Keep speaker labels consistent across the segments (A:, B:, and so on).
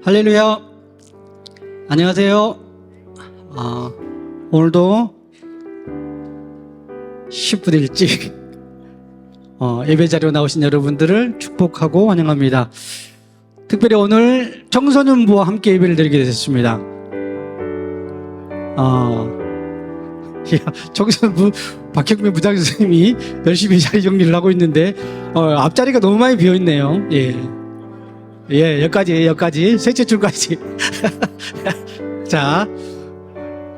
A: 할렐루야. 안녕하세요. 오늘도 10분 일찍 예배 자리로 나오신 여러분들을 축복하고 환영합니다. 특별히 오늘 청소년부와 함께 예배를 드리게 됐습니다. 청소년부 박혁민 부장 선생님이 열심히 자리 정리를 하고 있는데 앞자리가 너무 많이 비어 있네요. 여기까지 셋째 줄까지. 자,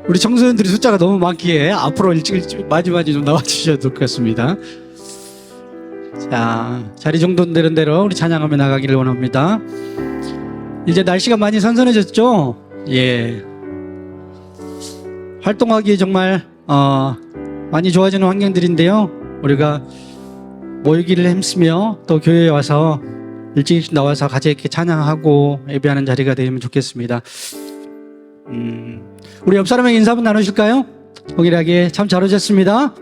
A: 우리 청소년들이 숫자가 너무 많기에 앞으로 일찍 마지막에 좀 나와주셔도 좋겠습니다. 자, 자리 정돈되는 대로 우리 찬양하며 나가기를 원합니다. 이제 날씨가 많이 선선해졌죠? 활동하기 정말 많이 좋아지는 환경들인데요. 우리가 모이기를 힘쓰며 또 교회에 와서 일찍 나와서 같이 이렇게 찬양하고 예배하는 자리가 되면 좋겠습니다. 우리 옆 사람에게 인사 한번 나누실까요? 동일하게 참 잘 오셨습니다.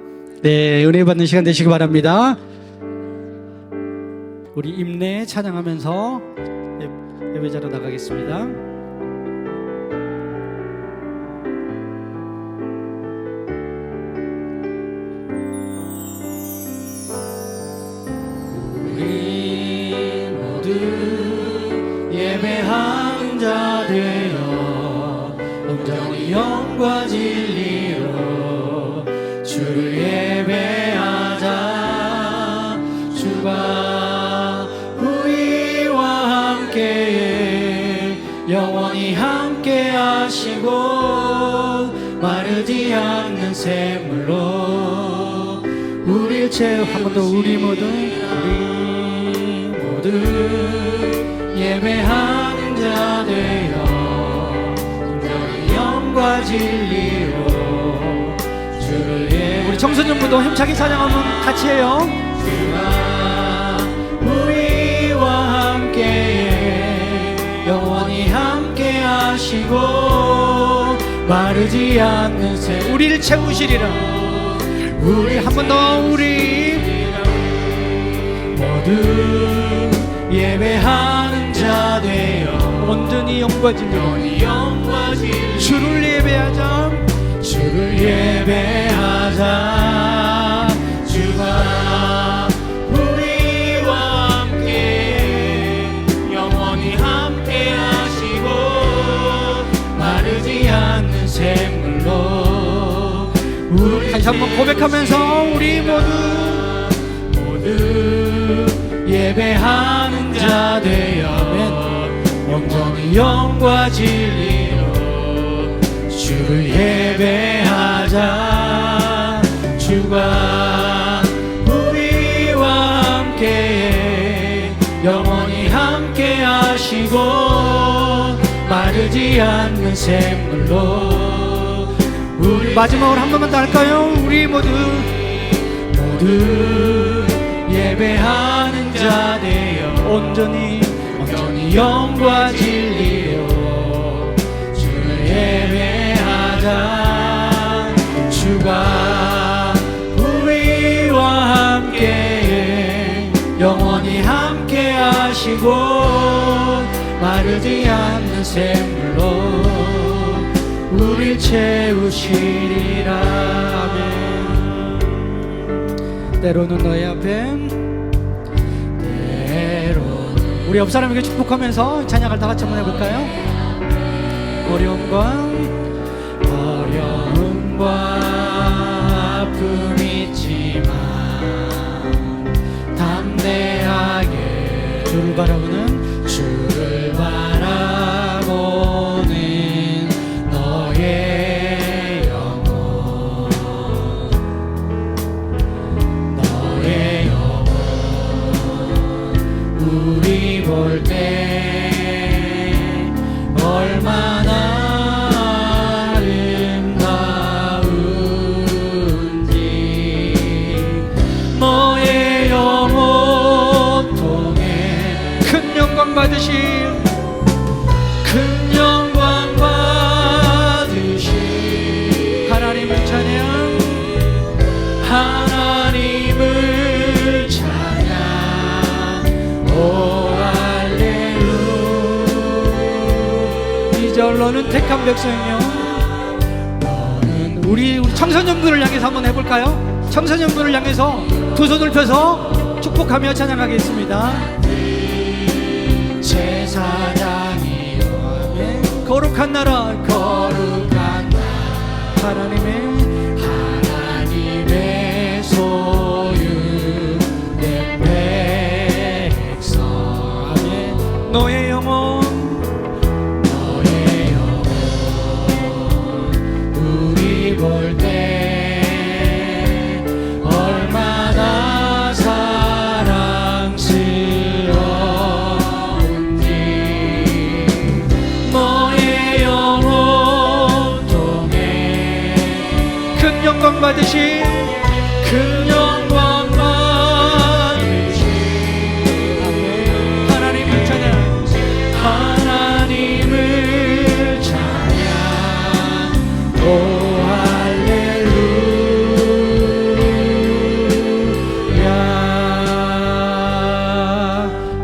A: 네, 은혜 받는 시간 되시기 바랍니다. 우리 임내 찬양하면서 예배자로 나가겠습니다. 예배하는 자 되어 온전히 영과 진리로 주를 예배하자. 주가 우리와 함께 영원히 함께 하시고 마르지 않는 샘물로 우리를 채워. 한 번 더 우리 모두 예배하는 자 되어 온전히 영과 진리로 주를 예배하자. 우리 청소년부도 힘차게 찬양하면 같이 해요. 주가 우리와 함께 영원히 함께 하시고 마르지 않는 새 우리를 채우시리라. 우리 한 번 더 우리 모두 예배하는 자 되어 온전히 영과 진리로 주를 예배하자. 주를 예배하자. 주가 우리와 함께 영원히 함께 하시고 마르지 않는 샘물로 우리 다시 한번 고백하면서 우리 모두 예배하는 자 되어 온전히 영과 진리로 주를 예배하자. 주가 우리와 함께 영원히 함께 하시고 마르지 않는 샘물로 우리 마지막으로 한 번만 더 할까요? 우리 모두 예배하는 자 되어 온전히 영과 진리로 주를 예배하자. 주가 우리와 함께 영원히 함께 하시고 마르지 않는 샘물로 우릴 채우시리라. 아멘. 때로는 너의 앞에 우리 옆 사람에게 축복하면서 찬양을 다 같이 한번 해볼까요? 어려움과 아픔 있지만 담대하게 주를 바라보는 너의 영혼 우리 볼 때 얼마나 아름다운지 너의 영혼 통해 큰 영광 받으실 하나님을 찬양 오 할렐루야 너는 택한 백성이요. 너는 우리 청소년분을 향해서 한번 해볼까요? 청소년분을 향해서 두 손을 펴서 축복하며 찬양하겠습니다. 제사장이요. 아멘. 거룩한 나라, 거룩한 나라, 하나님의 소유 내 백성. 아멘. 너의 영혼, 너의 영혼 우리 볼 때 얼마나 사랑스러운지. 너의 영혼 통해 큰 영광 받으신, 큰 영광 받으신 하나님을 찬양, 하나님을 찬양. 오 할렐루야,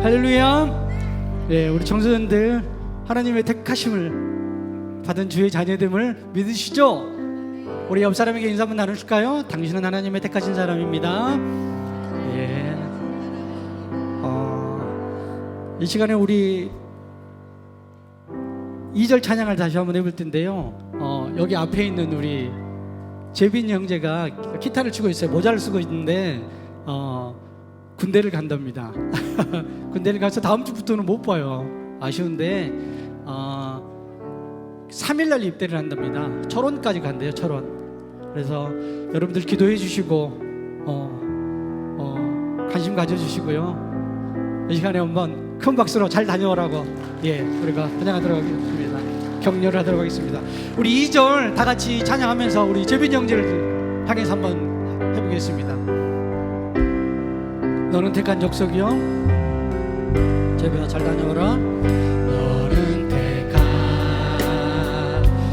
A: 할렐루야. 네, 우리 청소년들 하나님의 택하심을 받은 주의 자녀됨을 믿으시죠? 우리 옆 사람에게 인사 한번 나누실까요? 당신은 하나님의 택하신 사람입니다. 예. 이 시간에 우리 2절 찬양을 다시 한번 해볼 텐데요. 여기 앞에 있는 우리 재빈 형제가 기타를 치고 있어요. 모자를 쓰고 있는데 군대를 간답니다. 군대를 가서 다음 주부터는 못 봐요. 아쉬운데 3일날 입대를 한답니다. 철원까지 간대요. 철원. 그래서 여러분들 기도해 주시고 관심 가져주시고요. 이 시간에 한번 큰 박수로 잘 다녀오라고, 예, 우리가 찬양하도록 하겠습니다. 격려를 하도록 하겠습니다. 우리 2절 다 같이 찬양하면서 우리 재빈 형제를 향해서 한번 해보겠습니다. 너는 택한 족속이요. 재빈아 잘 다녀오라. 너는 택한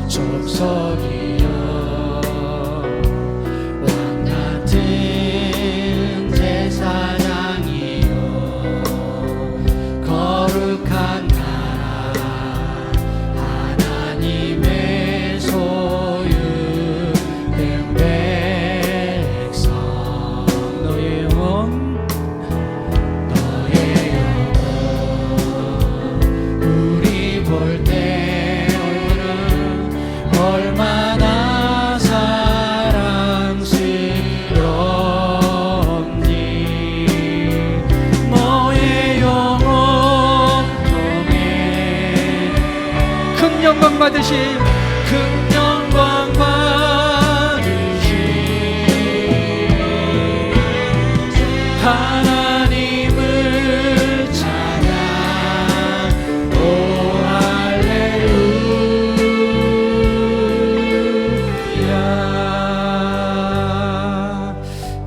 A: 족속이요. 왕 같은 제사장이요. 거룩한 나라, 하나님의 소유된 백성. 너의 영혼, 너의 영혼 우리 볼 때 얼마나 사랑스러운지. 너의 영혼 통해 큰 영광 받으신, 큰 영광 받으신 하나님을 찬양. 오 할렐루야.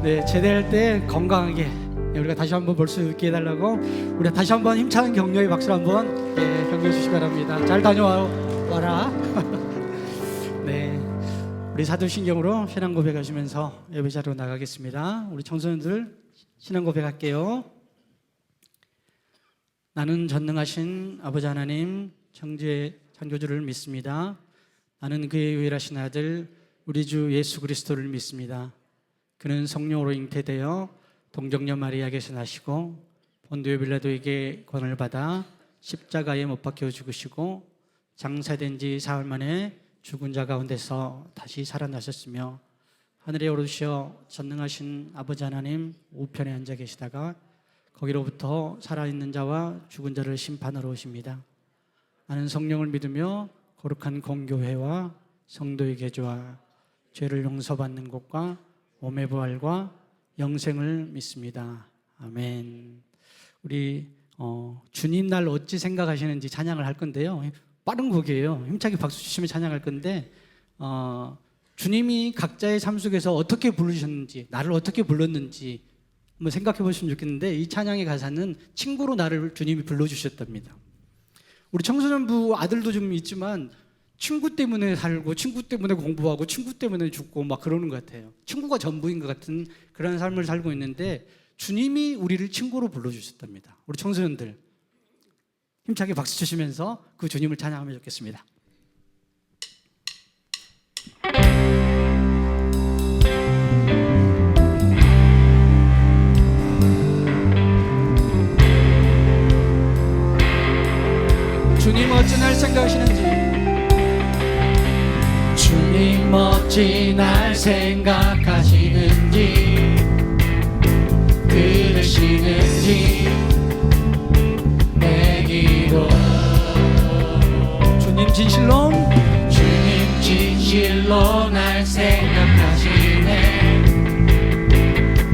A: 네, 제대할 때 건강하게 우리가 다시 한번 볼 수 있게 해달라고 우리가 다시 한번 힘찬 격려의 박수를 한번, 예, 격려해 주시기 바랍니다. 잘 다녀와라. 네, 우리 사도신경으로 신앙 고백하시면서 예배 자리로 나가겠습니다. 우리 청소년들 신앙 고백할게요. 나는 전능하신 아버지 하나님 창조의 창조주를 믿습니다. 나는 그의 유일하신 아들 우리 주 예수 그리스도를 믿습니다. 그는 성령으로 잉태되어 동정녀 마리아에게서 나시고 본디오 빌라도에게 권을 받아 십자가에 못 박혀 죽으시고 장사된 지 사흘 만에 죽은 자 가운데서 다시 살아나셨으며 하늘에 오르시어 전능하신 아버지 하나님 우편에 앉아 계시다가 거기로부터 살아있는 자와 죽은 자를 심판하러 오십니다. 나는 성령을 믿으며 거룩한 공교회와 성도의 개조와 죄를 용서받는 것과 몸의 부활과 영생을 믿습니다. 아멘. 우리 주님 날 어찌 생각하시는지 찬양을 할 건데요. 빠른 곡이에요. 힘차게 박수 치시면 찬양할 건데 주님이 각자의 삶 속에서 어떻게 부르셨는지, 나를 어떻게 불렀는지 한번 생각해 보시면 좋겠는데, 이 찬양의 가사는 친구로 나를 주님이 불러주셨답니다. 우리 청소년부 아들도 좀 있지만 친구 때문에 살고 친구 때문에 공부하고 친구 때문에 죽고 막 그러는 것 같아요. 친구가 전부인 것 같은 그런 삶을 살고 있는데 주님이 우리를 친구로 불러주셨답니다. 우리 청소년들 힘차게 박수 치시면서 그 주님을 찬양하면 좋겠습니다.
B: 어찌 날 생각하시는지 들으시는지 내 기도
A: 주님 진실로
B: 주님 진실로 날 생각하시네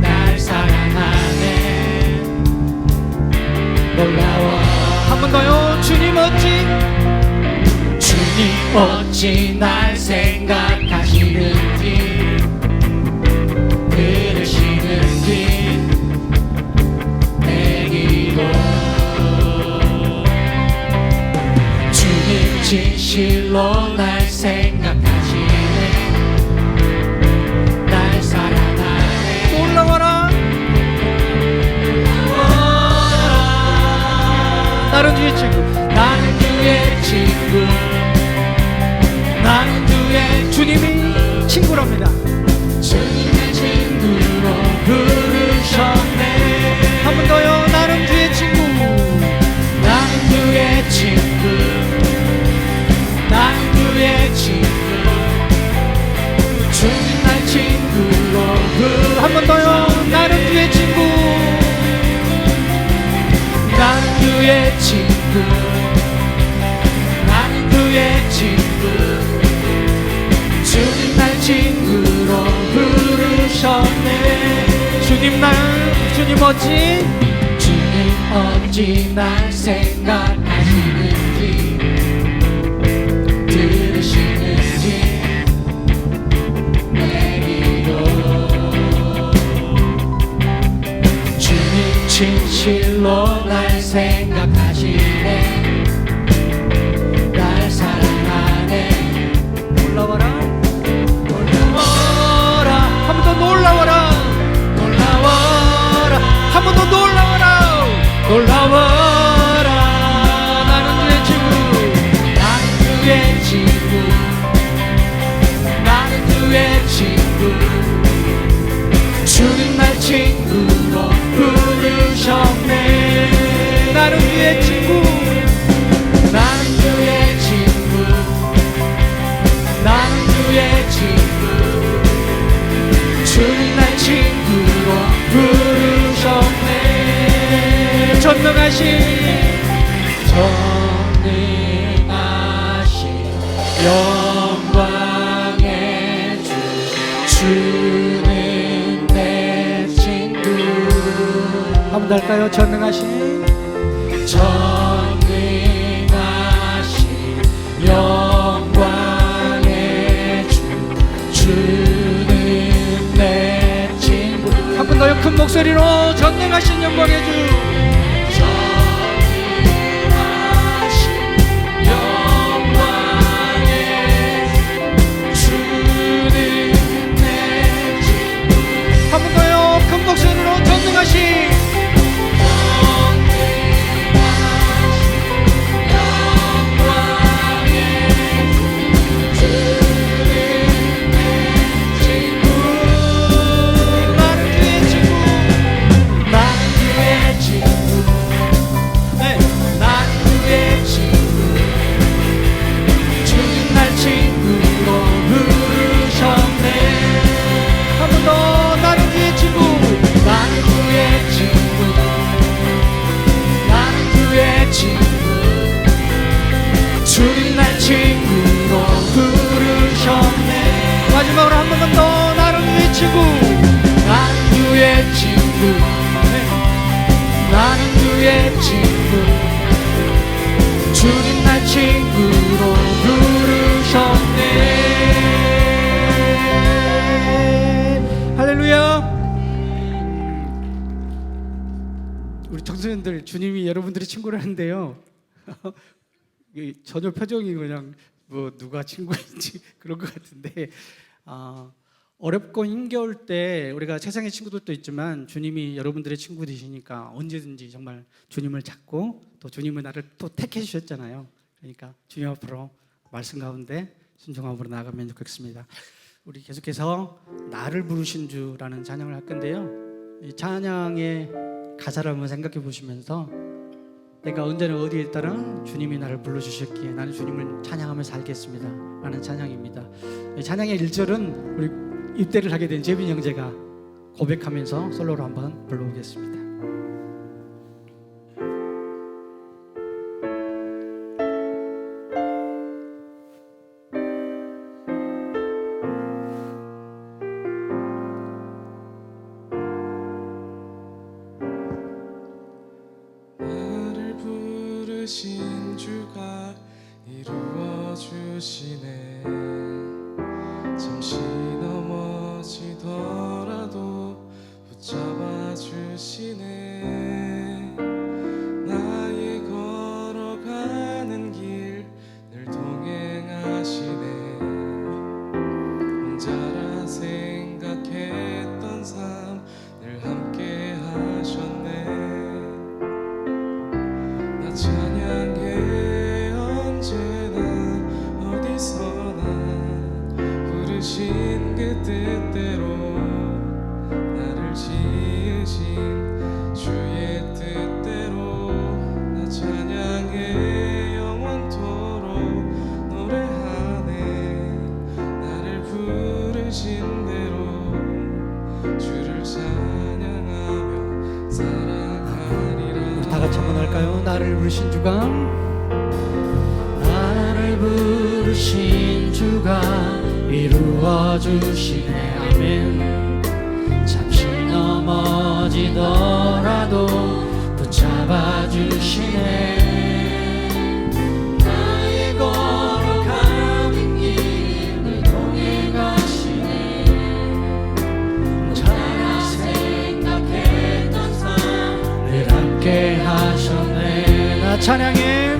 B: 날 사랑하네 놀라워
A: 한 번 더요. 주님 어찌
B: 주님 어찌 날 생각하시는지 들으시는지 내 기도 주님 진실로 날 생각하시네 날 사랑하네
A: 놀라워라. 나는 주의 친구.
B: 나는 그의 친구 나는 그의
A: 주님이 친구랍니다.
B: 주님의 친구로 부르셨네
A: 한 번 더요. 나는 주의 친구.
B: 나는 그의 친구 나는 그의 친구 주님 날 친구로
A: 한 번 더요. 나는 주의 친구.
B: 나는 그의 친구 나는 그의 친구 주님 날 친구로 부르셨네
A: 주님 어찌
B: 주님 어찌 날 생각하시는지 들으시는지 내 기도 주님 진실로 날 생각하시네 날 사랑하네
A: 놀라워라.
B: 놀라워라
A: 한 번 더 놀라워라.
B: 놀라워라
A: 한 번 더 놀라워라.
B: 놀라워라
A: 나는 주의 친구.
B: 나는 그의 친구 나는 그의 친구 주님 날 친구로 부르셨네
A: 나는 주의 친구.
B: 나는 그의 친구 나는 그의 친구 주님 날 친구로 부르셨네
A: 전능하신
B: 영광의 주 주는 내 친구
A: 한 번 더 할까요? 전능하신
B: 전능하신 영광의 주 주는 내 친구
A: 한 번 더요. 큰 목소리로 전능하신 영광의 주. 한 번 더요. 큰 목소리로 전능하신
B: 주님 날 친구로 부르셨네
A: 마지막으로 한 번만 더. 나는 주의 친구.
B: 나는 그의 친구 나는 그의 친구 주님 날 친구로 부르셨네
A: 할렐루야. 우리 청소년들 주님이 여러분들의 친구라는데요. 전혀 표정이 그냥 뭐 누가 친구인지 그런 것 같은데 어렵고 힘겨울 때 우리가 세상의 친구들도 있지만 주님이 여러분들의 친구 되시니까 언제든지 정말 주님을 찾고 또 주님은 나를 또 택해 주셨잖아요. 그러니까 주님 앞으로 말씀 가운데 순종함으로 나아가면 좋겠습니다. 우리 계속해서 나를 부르신 주라는 찬양을 할 건데요. 이 찬양의 가사를 한번 생각해 보시면서 내가 언제나 어디에 따라 주님이 나를 불러주셨기에 나는 주님을 찬양하며 살겠습니다 라는 찬양입니다. 찬양의 1절은 우리 입대를 하게 된 재빈 형제가 고백하면서 솔로로 한번 불러보겠습니다.
C: 나를 부르신 주가 이루어 주시네. 잠시 넘어지더라도 붙잡아 주시네. 나의 걸어가는 길 늘 동행하시네. 혼자라 생각했던 삶 늘 함께 하셨네. 나 찬양해 언제나 어디서나 부르신 그 뜻대로 나를 지으신 주의 뜻대로 나 찬양해 영원토록 노래하네. 나를 부르신 대로 주를 찬양하며 살아가리라.
A: 다 같이 한번 할까요? 나를 부르신 주가 나를 부르신 주가 이루어 주시네. 아멘. 잠시 넘어지더라도 붙잡아 주시네. 나의 걸어가는 길을 동행하시네. 혼자라 생각했던 삶 늘 함께 하셨네. 나 찬양해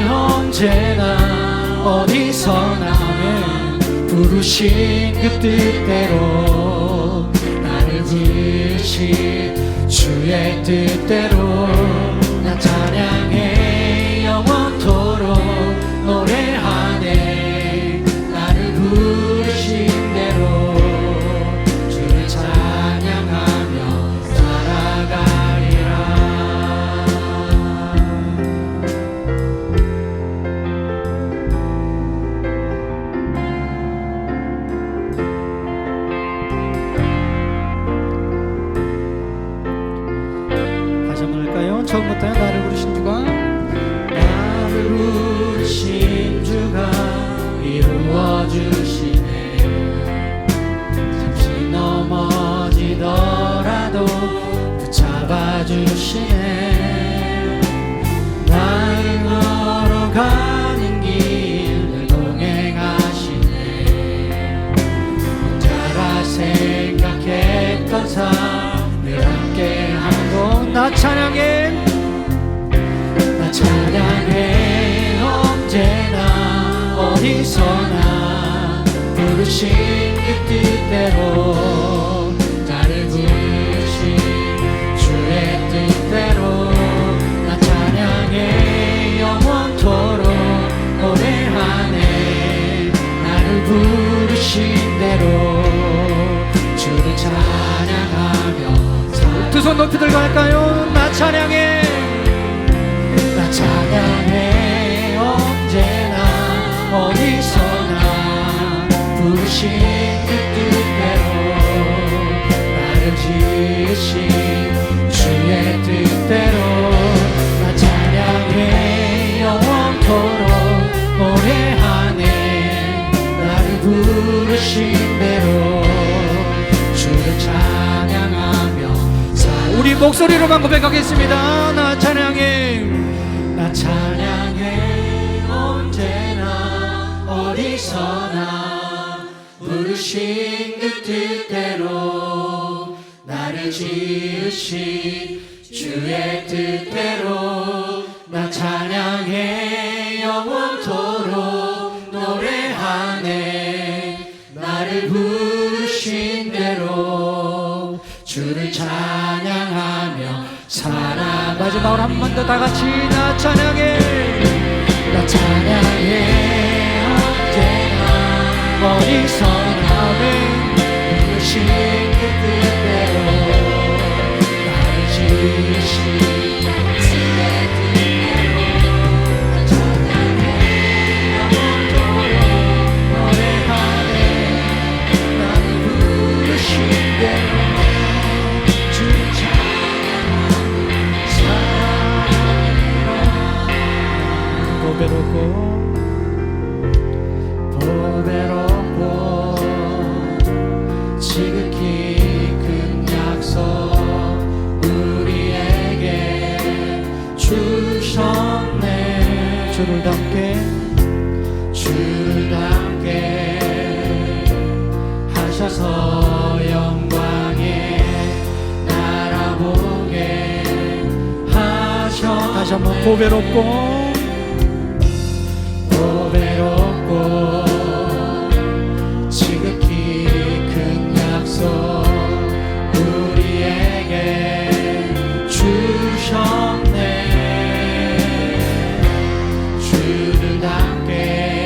A: 언제나 어디서나 부르신 그 뜻대로 나를 부르신 주의 뜻대로 나 찬양해 영원토록 노래하네. 나를 부르신 대로 주를 찬양하며 살아가리라. 다시 한번 할까요? 처음부터요. 나를 부르신 주가 나를 부르신 주가 이루어 주시네. 잠시 넘어지더라도 붙잡아 주시네. 나의 걸어가는 길을 동행하시네. 혼자라 생각했던 삶 늘 함께 하고 나 찬양해 언제나 어디서나 부르신 그 뜻대로 나를 부르신 주의 뜻대로 나 찬양해 영원토록 노래하네. 나를 부르신 대로 주를 찬양하며 두 손 높이 들고 할까요? 나 찬양해 언제나 어디서나 부르신 그 뜻대로 나를 지으신 주의 뜻대로 나 찬양해 영원토록 노래하네. 나를 부르신 대로 주를 찬양하며 우리 목소리로만 고백하겠습니다. 나 찬양해 언제나 어디서나 부르신 그 뜻대로 나를 지으신 주의 뜻대로 나 찬양해 영원토록 노래하네. 나를 부르신 대로 주를 찬양하며 살아. 마지막으로 한 번 더 다 같이 나 찬양해 언제나 어디서나 부르신 그 뜻대로 나를 지으신 보배롭고
B: 보배롭고 지극히 큰 약속 우리에게 주셨네. 주를 닮게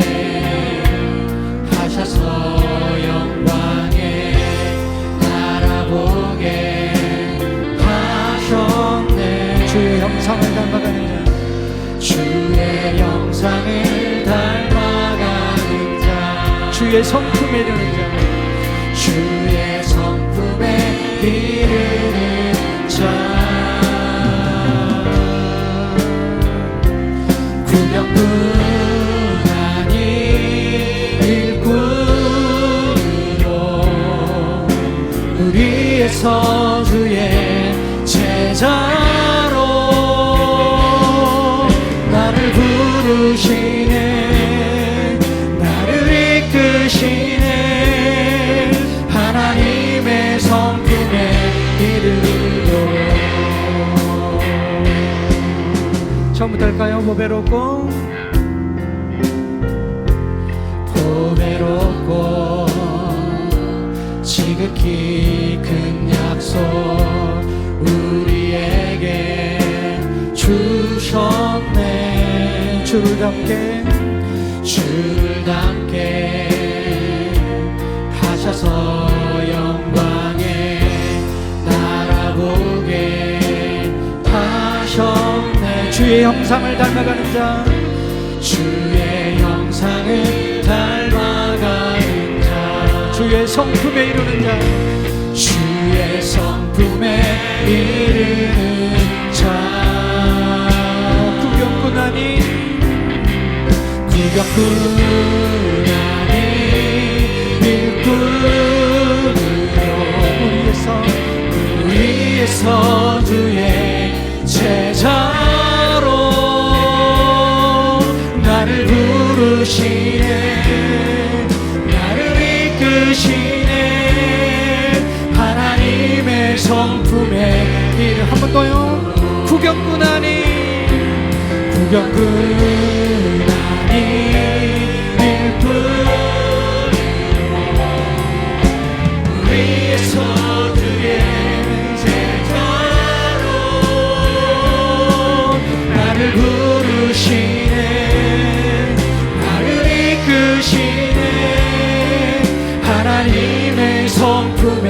B: 하셔서 영광에 알아보게 하셨네.
A: 주의 형상을 닮아가는 자,
B: 주의 형상을 닮아가는 자,
A: 주의 성품에 이르는 자,
B: 주의 성품에 이르는 자, 구명꾼 아닌 일꾼으로 우리의 서주의 제자로 나를 부르시네, 나를 이끄시네. 하나님의 성품에 이르도록.
A: 처음부터 할까요? 보배롭고
B: 보배롭고 지극히 큰 약속 우리에게 주셨네.
A: 주를 닮게
B: 주를 닮게 하셔서 영광에 날아보게 하셨네.
A: 주의 형상을 닮아가는 자,
B: 주의 형상을 닮아가는 자,
A: 주의 성품에 이르는 자,
B: 주의 성품에 이르는 자,
A: 구경꾼 아닌
B: 구경꾼 아닌 일꾼으로 우리의 서주의 제자로 나를 부르시네, 나를 이끄시네. 하나님의 성품에 이르.
A: 한 번 더요. 구경꾼 아닌
B: 우리의 서주의 제자로 나를 부르시네, 나를 이끄시네. 하나님의 성품에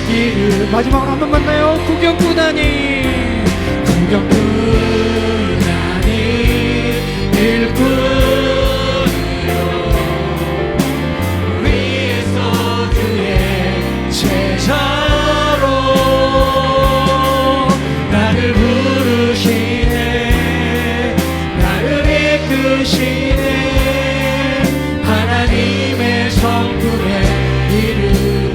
B: 이르.
A: 마지막으로 한 번 만나요. 구경꾼 아닌
B: 일꾼으로 우리의 서주의 제자로 나를 부르시네, 나를 이끄시네. 하나님의 성품에 이르도록.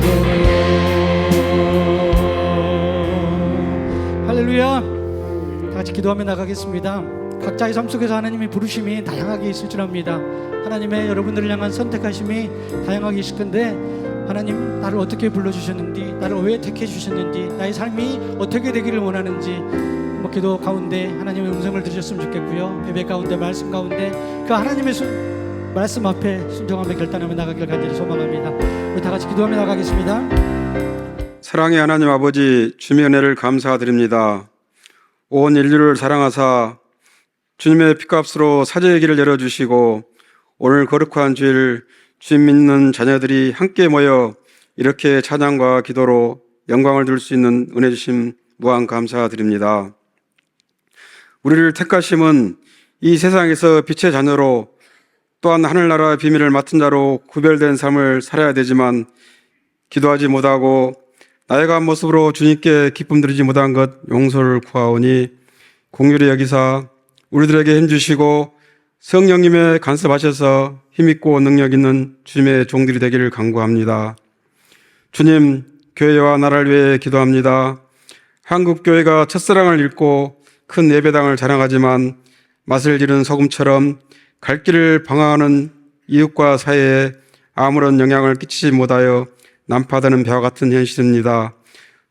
A: 할렐루야. 다 같이 기도하며 나가겠습니다. 각자의 삶 속에서 하나님의 부르심이 다양하게 있을 줄 압니다. 하나님의 여러분들을 향한 선택하심이 다양하게 있을 건데, 하나님 나를 어떻게 불러주셨는지, 나를 왜 택해 주셨는지, 나의 삶이 어떻게 되기를 원하는지 기도 가운데 하나님의 음성을 들으셨으면 좋겠고요. 예배 가운데, 말씀 가운데 그 하나님의 말씀 앞에 순종하며 결단하며 나가길 간절히 소망합니다. 우리 다 같이 기도하며 나가겠습니다.
D: 사랑의 하나님 아버지, 주님의 은혜를 감사드립니다. 온 인류를 사랑하사 주님의 피값으로 사죄의 길을 열어주시고, 오늘 거룩한 주일 주님 믿는 자녀들이 함께 모여 이렇게 찬양과 기도로 영광을 둘 수 있는 은혜 주심 무한 감사드립니다. 우리를 택하심은 이 세상에서 빛의 자녀로, 또한 하늘나라의 비밀을 맡은 자로 구별된 삶을 살아야 되지만, 기도하지 못하고 나아간 모습으로 주님께 기쁨 드리지 못한 것 용서를 구하오니 공률히 여기사 우리들에게 힘주시고 성령님의 간섭하셔서 힘있고 능력 있는 주님의 종들이 되기를 간구합니다. 주님, 교회와 나라를 위해 기도합니다. 한국교회가 첫사랑을 잃고 큰 예배당을 자랑하지만 맛을 잃은 소금처럼 갈 길을 방황하는 이웃과 사회에 아무런 영향을 끼치지 못하여 난파되는 배와 같은 현실입니다.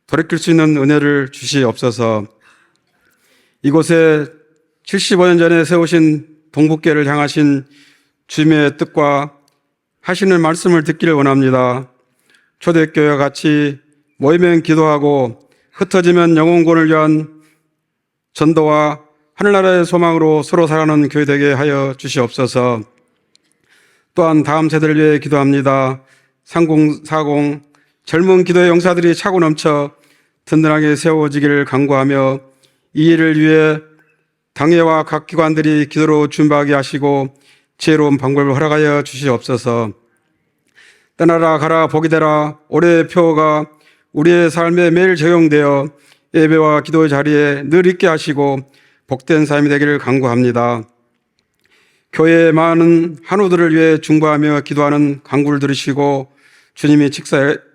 D: 돌이킬 수 있는 은혜를 주시옵소서. 이곳에 75년 전에 세우신 동북교회를 향하신 주님의 뜻과 하시는 말씀을 듣기를 원합니다. 초대교회와 같이 모이면 기도하고 흩어지면 영혼권을 위한 전도와 하늘나라의 소망으로 서로 살아가는 교회 되게 하여 주시옵소서. 또한 다음 세대를 위해 기도합니다. 3040 젊은 기도의 용사들이 차고 넘쳐 든든하게 세워지기를 간구하며 이 일을 위해 당회와 각 기관들이 기도로 준비하게 하시고 지혜로운 방법을 허락하여 주시옵소서. 떠나라 가라 복이 되라 올해의 표어가 우리의 삶에 매일 적용되어 예배와 기도의 자리에 늘 있게 하시고 복된 삶이 되기를 간구합니다. 교회의 많은 한우들을 위해 중보하며 기도하는 간구를 들으시고 주님이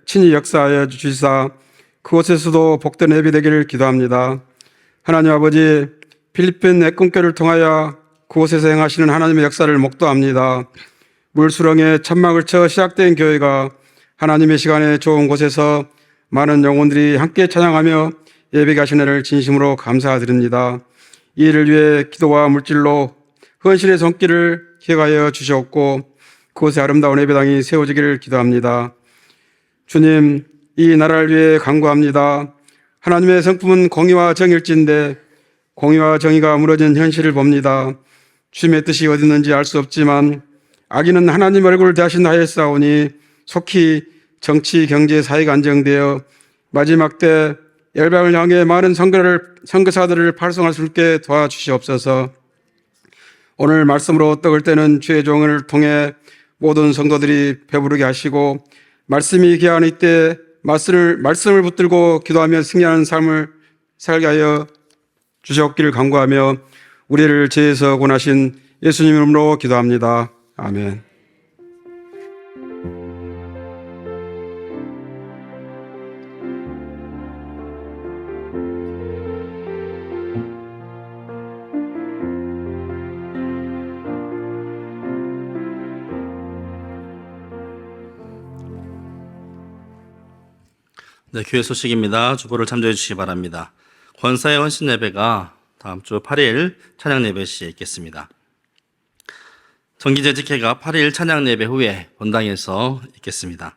D: 친히 역사하여 주시사 그곳에서도 복된 예배 되기를 기도합니다. 하나님 아버지, 필리핀 애꿈교를 통하여 그곳에서 행하시는 하나님의 역사를 목도합니다. 물수렁에 천막을 쳐 시작된 교회가 하나님의 시간에 좋은 곳에서 많은 영혼들이 함께 찬양하며 예배가 하신 애를 진심으로 감사드립니다. 이 일을 위해 기도와 물질로 헌신의 손길을 기억하여 주셨고 그곳에 아름다운 예배당이 세워지기를 기도합니다. 주님, 이 나라를 위해 간구합니다. 하나님의 성품은 공의와 정일지인데 공의와 정의가 무너진 현실을 봅니다. 주님의 뜻이 어디 있는지 알 수 없지만 악인은 하나님 얼굴을 대하신다 하였사오니 속히 정치, 경제, 사회가 안정되어 마지막 때 열방을 향해 많은 선교사들을 발송할 수 있게 도와주시옵소서. 오늘 말씀으로 떡을 떼는 주의 종을 통해 모든 성도들이 배부르게 하시고 말씀이 귀한 이때 말씀을 붙들고 기도하며 승리하는 삶을 살게 하여 주셨기를 간구하며 우리를 죄에서 구원하신 예수님 이름으로 기도합니다. 아멘.
E: 네, 교회 소식입니다. 주보를 참조해 주시기 바랍니다. 권사의 헌신 예배가 다음 주 8일 찬양 예배 시에 있겠습니다. 정기재직회가 8일 찬양 예배 후에 본당에서 있겠습니다.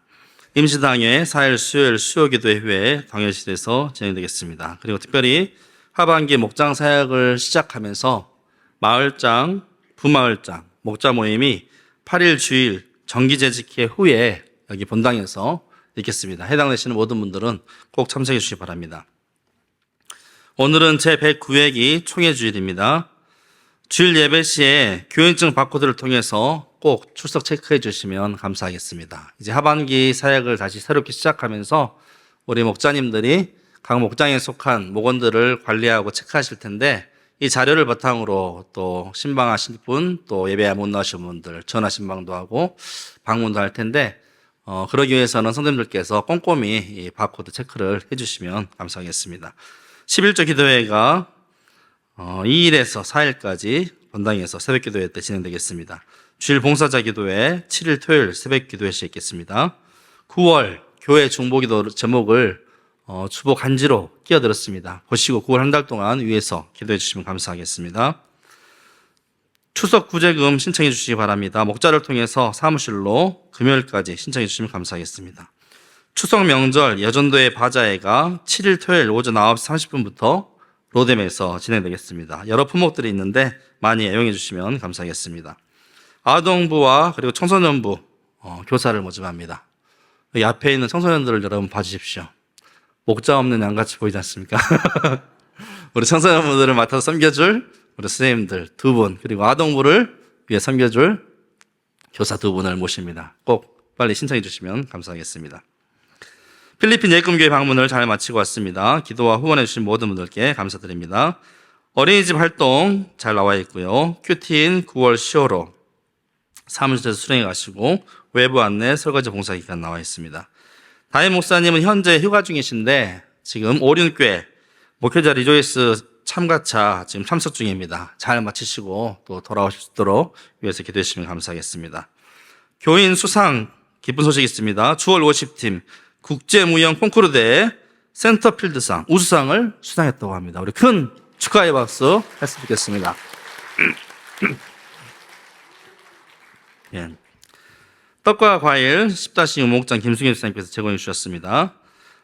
E: 임시당회 4일 수요일 수요기도회 후에 당회실에서 진행되겠습니다. 그리고 특별히 하반기 목장 사역을 시작하면서 마을장, 부마을장, 목자 모임이 8일 주일 정기재직회 후에 여기 본당에서 있겠습니다. 해당되시는 모든 분들은 꼭 참석해 주시기 바랍니다. 오늘은 제109회기 총회 주일입니다. 주일 예배 시에 교인증 바코드를 통해서 꼭 출석 체크해 주시면 감사하겠습니다. 이제 하반기 사역을 다시 새롭게 시작하면서 우리 목자님들이 각 목장에 속한 목원들을 관리하고 체크하실 텐데 이 자료를 바탕으로 또 신방하실 분, 또 예배에 못 나오신 분들 전화 신방도 하고 방문도 할 텐데 그러기 위해서는 선생님들께서 꼼꼼히 이 바코드 체크를 해주시면 감사하겠습니다. 11조 기도회가 2일에서 4일까지 본당에서 새벽 기도회 때 진행되겠습니다. 주일 봉사자 기도회 7일 토요일 새벽 기도회 시에 있겠습니다. 9월 교회 중보기도 제목을 주보 간지로 끼어들었습니다. 보시고 9월 한 달 동안 위에서 기도해 주시면 감사하겠습니다. 추석 구제금 신청해 주시기 바랍니다. 목자를 통해서 사무실로 금요일까지 신청해 주시면 감사하겠습니다. 추석 명절 여전도의 바자회가 7일 토요일 오전 9시 30분부터 로뎀에서 진행되겠습니다. 여러 품목들이 있는데 많이 애용해 주시면 감사하겠습니다. 아동부와 그리고 청소년부 교사를 모집합니다. 여기 앞에 있는 청소년들을 여러분 봐주십시오. 목자 없는 양같이 보이지 않습니까? 우리 청소년분들을 맡아서 섬겨줄 우리 선생님들 2분, 그리고 아동부를 위해 섬겨줄 교사 2분을 모십니다. 꼭 빨리 신청해 주시면 감사하겠습니다. 필리핀 예금교회 방문을 잘 마치고 왔습니다. 기도와 후원해 주신 모든 분들께 감사드립니다. 어린이집 활동 잘 나와 있고요. 큐티인 9월 10호로 사무실에서 수령해 가시고 외부 안내 설거지 봉사 기간 나와 있습니다. 다임 목사님은 현재 휴가 중이신데 지금 오륜교회 목회자 리조이스 참가차 지금 참석 중입니다. 잘 마치시고 또 돌아오실 수 있도록 위해서 기도해 주시면 감사하겠습니다. 교인 수상 기쁜 소식이 있습니다. 주월 50팀 국제무용 콩쿠르 대회 센터필드상 우수상을 수상했다고 합니다. 우리 큰 축하의 박수 했으면 좋겠습니다. 예. 떡과 과일 10-6 목장 김승현 집사님께서 제공해 주셨습니다.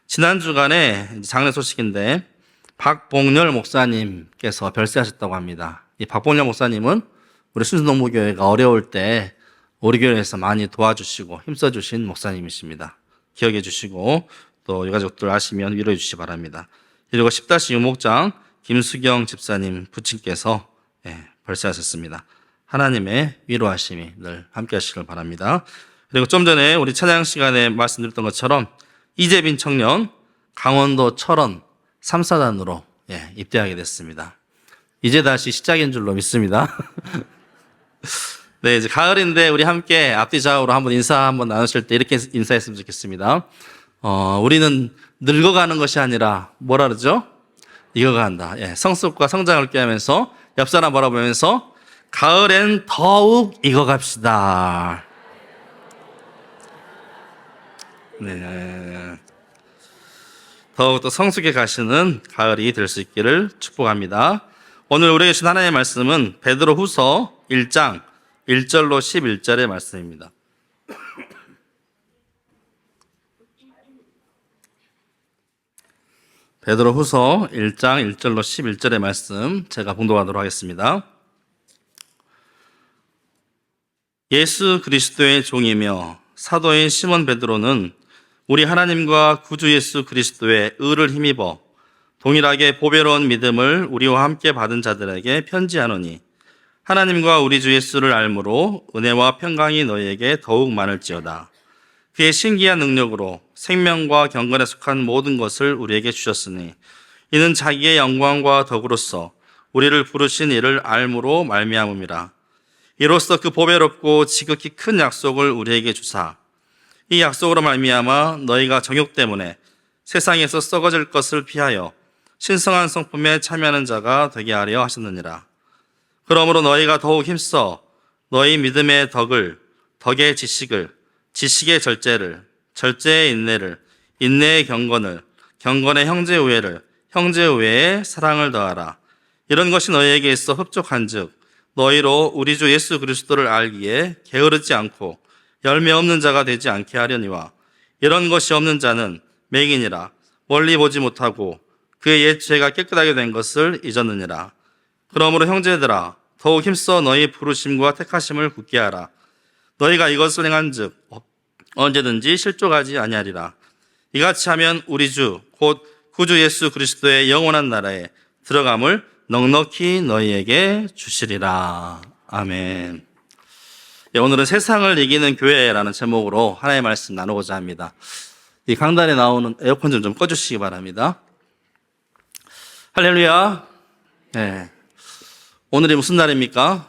E: 지난 주간에 장례 소식인데 박봉렬 목사님께서 별세하셨다고 합니다. 이 박봉렬 목사님은 우리 순수농부교회가 어려울 때 우리 교회에서 많이 도와주시고 힘써주신 목사님이십니다. 기억해 주시고 또 유가족들 아시면 위로해 주시기 바랍니다. 그리고 10-6 목장 김수경 집사님 부친께서 별세하셨습니다. 하나님의 위로하심이 늘 함께 하시길 바랍니다. 그리고 좀 전에 우리 찬양 시간에 말씀드렸던 것처럼 이재빈 청년 강원도 철원 3사단으로 입대하게 됐습니다. 이제 다시 시작인 줄로 믿습니다. 네, 이제 가을인데 우리 함께 앞뒤 좌우로 한번 인사 한번 나누실 때 이렇게 인사했으면 좋겠습니다. 우리는 늙어가는 것이 아니라 뭐라 그러죠? 익어간다. 성숙과 성장을 꾀하면서 옆 사람 바라보면서 가을엔 더욱 익어갑시다. 네. 더욱더 성숙해 가시는 가을이 될 수 있기를 축복합니다. 오늘 우리에게 주신 하나님의 말씀은 베드로후서 1장 1절로 11절의 말씀입니다. 베드로후서 1장 1절로 11절의 말씀 제가 봉독하도록 하겠습니다. 예수 그리스도의 종이며 사도인 시몬 베드로는 우리 하나님과 구주 예수 그리스도의 의를 힘입어 동일하게 보배로운 믿음을 우리와 함께 받은 자들에게 편지하노니 하나님과 우리 주 예수를 알므로 은혜와 평강이 너희에게 더욱 많을지어다. 그의 신기한 능력으로 생명과 경건에 속한 모든 것을 우리에게 주셨으니 이는 자기의 영광과 덕으로서 우리를 부르신 이를 알므로 말미암음이라. 이로써 그 보배롭고 지극히 큰 약속을 우리에게 주사 이 약속으로 말미암아 너희가 정욕 때문에 세상에서 썩어질 것을 피하여 신성한 성품에 참여하는 자가 되게 하려 하셨느니라. 그러므로 너희가 더욱 힘써 너희 믿음의 덕을, 덕의 지식을, 지식의 절제를, 절제의 인내를, 인내의 경건을, 경건의 형제 우애를, 형제 우애에 사랑을 더하라. 이런 것이 너희에게 있어 흡족한즉 너희로 우리 주 예수 그리스도를 알기에 게으르지 않고 열매 없는 자가 되지 않게 하려니와 이런 것이 없는 자는 맹인이라 멀리 보지 못하고 그의 옛 죄가 깨끗하게 된 것을 잊었느니라. 그러므로 형제들아 더욱 힘써 너희 부르심과 택하심을 굳게 하라. 너희가 이것을 행한즉 언제든지 실족하지 아니하리라. 이같이 하면 우리 주 곧 구주 예수 그리스도의 영원한 나라에 들어감을 넉넉히 너희에게 주시리라. 아멘. 오늘은 세상을 이기는 교회라는 제목으로 하나님의 말씀 나누고자 합니다. 이 강단에 나오는 에어컨 좀 꺼주시기 바랍니다. 할렐루야. 네. 오늘이 무슨 날입니까?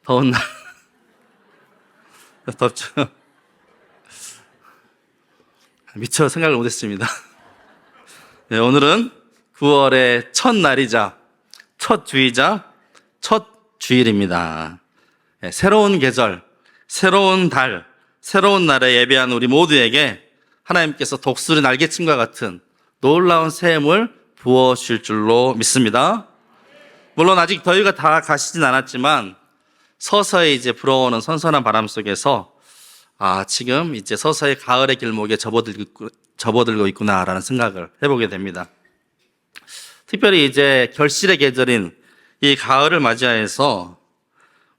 E: 더운 날. 덥죠? 미처 생각을 못했습니다. 네, 오늘은 9월의 첫 날이자 첫 주이자 첫 주일입니다. 네, 새로운 계절, 새로운 달, 새로운 날에 예배한 우리 모두에게 하나님께서 독수리 날개침과 같은 놀라운 샘을 부어주실 줄로 믿습니다. 물론 아직 더위가 다 가시진 않았지만 서서히 이제 불어오는 선선한 바람 속에서 지금 이제 서서히 가을의 길목에 접어들고 있구나라는 생각을 해보게 됩니다. 특별히 이제 결실의 계절인 이 가을을 맞이해서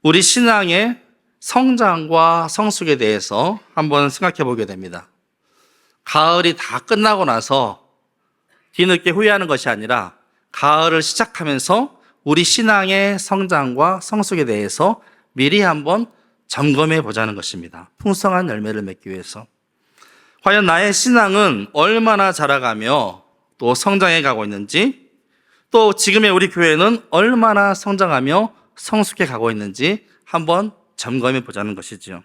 E: 우리 신앙의 성장과 성숙에 대해서 한번 생각해 보게 됩니다. 가을이 다 끝나고 나서 뒤늦게 후회하는 것이 아니라 가을을 시작하면서 우리 신앙의 성장과 성숙에 대해서 미리 한번 점검해 보자는 것입니다. 풍성한 열매를 맺기 위해서. 과연 나의 신앙은 얼마나 자라가며 또 성장해 가고 있는지, 또 지금의 우리 교회는 얼마나 성장하며 성숙해 가고 있는지 한번 점검해 보자는 것이지요.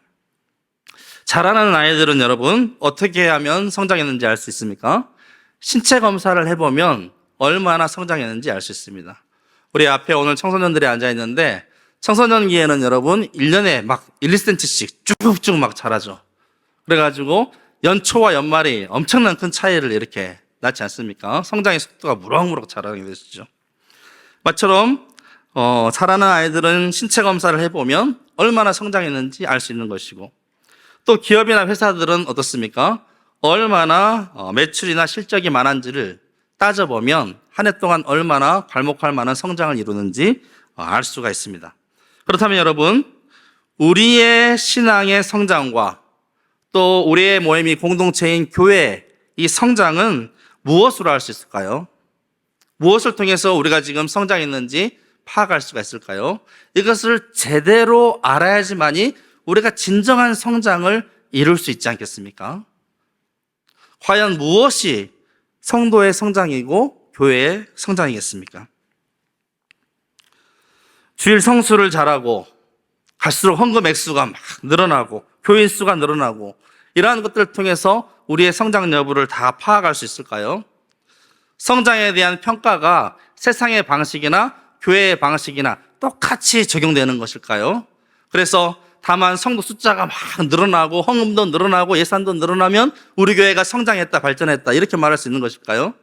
E: 자라나는 아이들은 여러분 어떻게 하면 성장했는지 알 수 있습니까? 신체 검사를 해보면 얼마나 성장했는지 알 수 있습니다. 우리 앞에 오늘 청소년들이 앉아있는데 청소년기에는 여러분 1년에 막 1, 2cm씩 쭉쭉 막 자라죠. 그래가지고 연초와 연말이 엄청난 큰 차이를 이렇게 낳지 않습니까? 성장의 속도가 무럭무럭 자라게 되시죠. 마처럼 자라는 아이들은 신체 검사를 해보면 얼마나 성장했는지 알 수 있는 것이고, 또 기업이나 회사들은 어떻습니까? 얼마나 매출이나 실적이 많은지를 따져보면 한 해 동안 얼마나 괄목할 만한 성장을 이루는지 알 수가 있습니다. 그렇다면 여러분, 우리의 신앙의 성장과 또 우리의 모임이 공동체인 교회, 이 성장은 무엇으로 할 수 있을까요? 무엇을 통해서 우리가 지금 성장했는지 파악할 수가 있을까요? 이것을 제대로 알아야지만이 우리가 진정한 성장을 이룰 수 있지 않겠습니까? 과연 무엇이 성도의 성장이고 교회의 성장이겠습니까? 주일 성수를 잘하고 갈수록 헌금 액수가 막 늘어나고 교인 수가 늘어나고 이러한 것들을 통해서 우리의 성장 여부를 다 파악할 수 있을까요? 성장에 대한 평가가 세상의 방식이나 교회의 방식이나 똑같이 적용되는 것일까요? 그래서 다만 성도 숫자가 막 늘어나고 헌금도 늘어나고 예산도 늘어나면 우리 교회가 성장했다, 발전했다 이렇게 말할 수 있는 것일까요?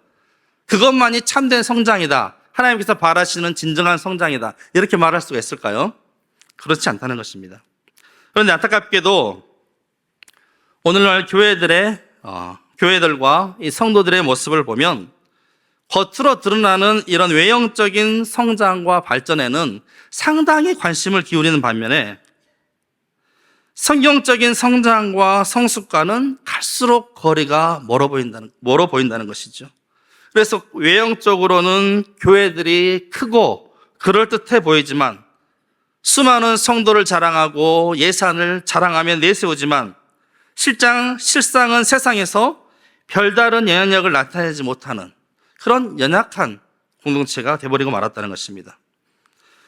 E: 그것만이 참된 성장이다, 하나님께서 바라시는 진정한 성장이다 이렇게 말할 수가 있을까요? 그렇지 않다는 것입니다. 그런데 안타깝게도 오늘날 교회들과 이 성도들의 모습을 보면 겉으로 드러나는 이런 외형적인 성장과 발전에는 상당히 관심을 기울이는 반면에 성경적인 성장과 성숙과는 갈수록 거리가 멀어 보인다는 것이죠. 그래서 외형적으로는 교회들이 크고 그럴듯해 보이지만 수많은 성도를 자랑하고 예산을 자랑하며 내세우지만 실상은 세상에서 별다른 영향력을 나타내지 못하는 그런 연약한 공동체가 돼버리고 말았다는 것입니다.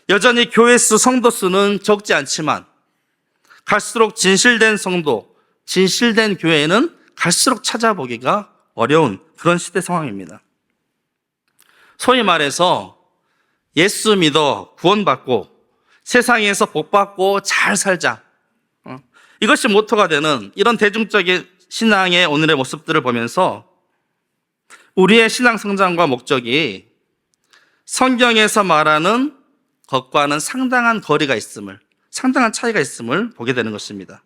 E: 여전히 교회 수, 성도 수는 적지 않지만 갈수록 진실된 성도, 진실된 교회는 갈수록 찾아보기가 어려운 그런 시대 상황입니다. 소위 말해서 예수 믿어 구원받고 세상에서 복받고 잘 살자, 이것이 모토가 되는 이런 대중적인 신앙의 오늘의 모습들을 보면서 우리의 신앙 성장과 목적이 성경에서 말하는 것과는 상당한 거리가 있음을, 상당한 차이가 있음을 보게 되는 것입니다.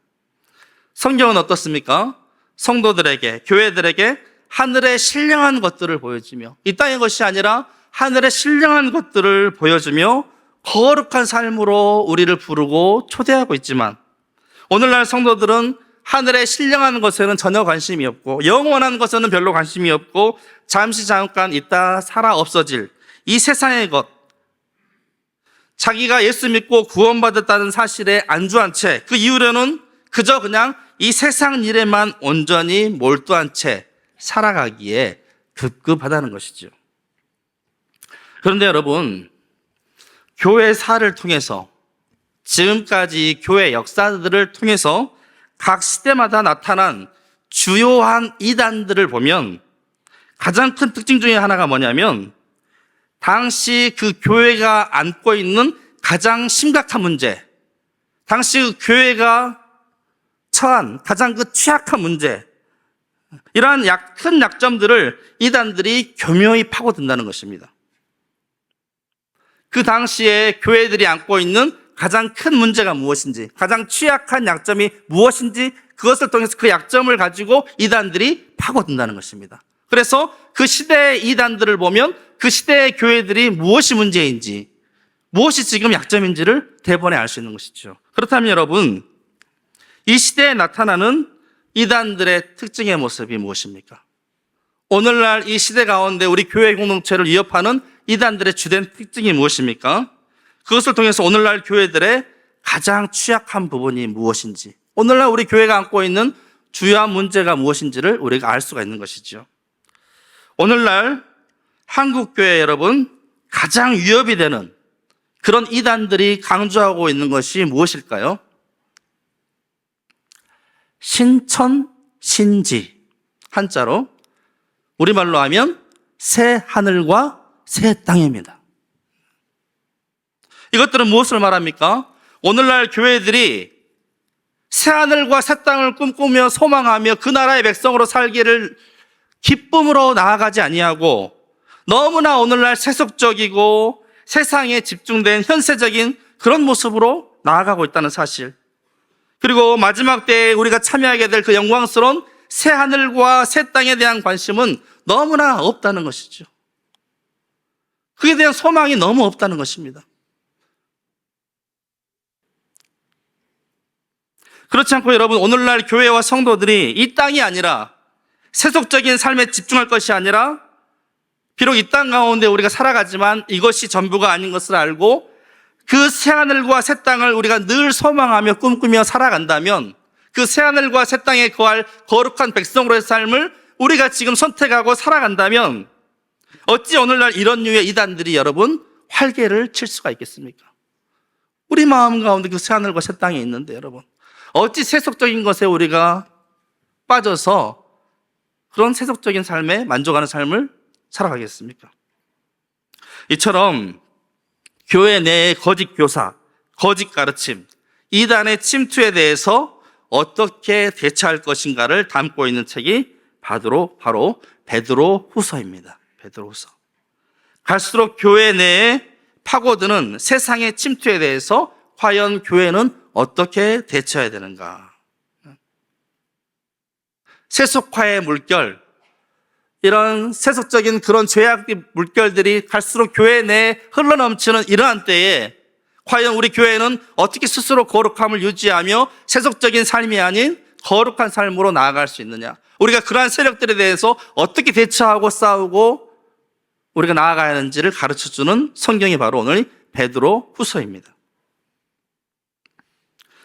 E: 성경은 어떻습니까? 성도들에게, 교회들에게 하늘의 신령한 것들을 보여주며 이 땅의 것이 아니라 하늘의 신령한 것들을 보여주며 거룩한 삶으로 우리를 부르고 초대하고 있지만 오늘날 성도들은 하늘의 신령한 것에는 전혀 관심이 없고 영원한 것에는 별로 관심이 없고 잠깐 있다 살아 없어질 이 세상의 것, 자기가 예수 믿고 구원받았다는 사실에 안주한 채 그 이후로는 그저 그냥 이 세상 일에만 온전히 몰두한 채 살아가기에 급급하다는 것이죠. 그런데 여러분, 교회사를 통해서 지금까지 교회 역사들을 통해서 각 시대마다 나타난 주요한 이단들을 보면 가장 큰 특징 중에 하나가 뭐냐면 당시 그 교회가 안고 있는 가장 심각한 문제, 당시 그 교회가 처한 가장 그 취약한 문제, 이러한 큰 약점들을 이단들이 교묘히 파고든다는 것입니다. 그 당시에 교회들이 안고 있는 가장 큰 문제가 무엇인지, 가장 취약한 약점이 무엇인지 그것을 통해서 그 약점을 가지고 이단들이 파고든다는 것입니다. 그래서 그 시대의 이단들을 보면 그 시대의 교회들이 무엇이 문제인지, 무엇이 지금 약점인지를 대번에 알 수 있는 것이죠. 그렇다면 여러분, 이 시대에 나타나는 이단들의 특징의 모습이 무엇입니까? 오늘날 이 시대 가운데 우리 교회 공동체를 위협하는 이단들의 주된 특징이 무엇입니까? 그것을 통해서 오늘날 교회들의 가장 취약한 부분이 무엇인지, 오늘날 우리 교회가 안고 있는 주요한 문제가 무엇인지를 우리가 알 수가 있는 것이죠. 오늘날 한국교회 여러분, 가장 위협이 되는 그런 이단들이 강조하고 있는 것이 무엇일까요? 신천신지, 한자로 우리말로 하면 새 하늘과 새 땅입니다. 이것들은 무엇을 말합니까? 오늘날 교회들이 새 하늘과 새 땅을 꿈꾸며 소망하며 그 나라의 백성으로 살기를 기쁨으로 나아가지 아니하고 너무나 오늘날 세속적이고 세상에 집중된 현세적인 그런 모습으로 나아가고 있다는 사실. 그리고 마지막 때에 우리가 참여하게 될 그 영광스러운 새 하늘과 새 땅에 대한 관심은 너무나 없다는 것이죠. 그에 대한 소망이 너무 없다는 것입니다. 그렇지 않고 여러분, 오늘날 교회와 성도들이 이 땅이 아니라 세속적인 삶에 집중할 것이 아니라 비록 이 땅 가운데 우리가 살아가지만 이것이 전부가 아닌 것을 알고 그 새하늘과 새 땅을 우리가 늘 소망하며 꿈꾸며 살아간다면 그 새하늘과 새 땅에 거할 거룩한 백성으로의 삶을 우리가 지금 선택하고 살아간다면 어찌 오늘날 이런 류의 이단들이 여러분 활개를 칠 수가 있겠습니까? 우리 마음 가운데 그 새하늘과 새 땅에 있는데 여러분, 어찌 세속적인 것에 우리가 빠져서 그런 세속적인 삶에 만족하는 삶을 살아가겠습니까? 이처럼 교회 내의 거짓 교사, 거짓 가르침, 이단의 침투에 대해서 어떻게 대처할 것인가를 담고 있는 책이 바로 베드로 후서입니다. 베드로 후서. 갈수록 교회 내에 파고드는 세상의 침투에 대해서 과연 교회는 어떻게 대처해야 되는가? 세속화의 물결, 이런 세속적인 그런 죄악의 물결들이 갈수록 교회 내에 흘러넘치는 이러한 때에 과연 우리 교회는 어떻게 스스로 거룩함을 유지하며 세속적인 삶이 아닌 거룩한 삶으로 나아갈 수 있느냐? 우리가 그러한 세력들에 대해서 어떻게 대처하고 싸우고 우리가 나아가야 하는지를 가르쳐주는 성경이 바로 오늘 베드로 후서입니다.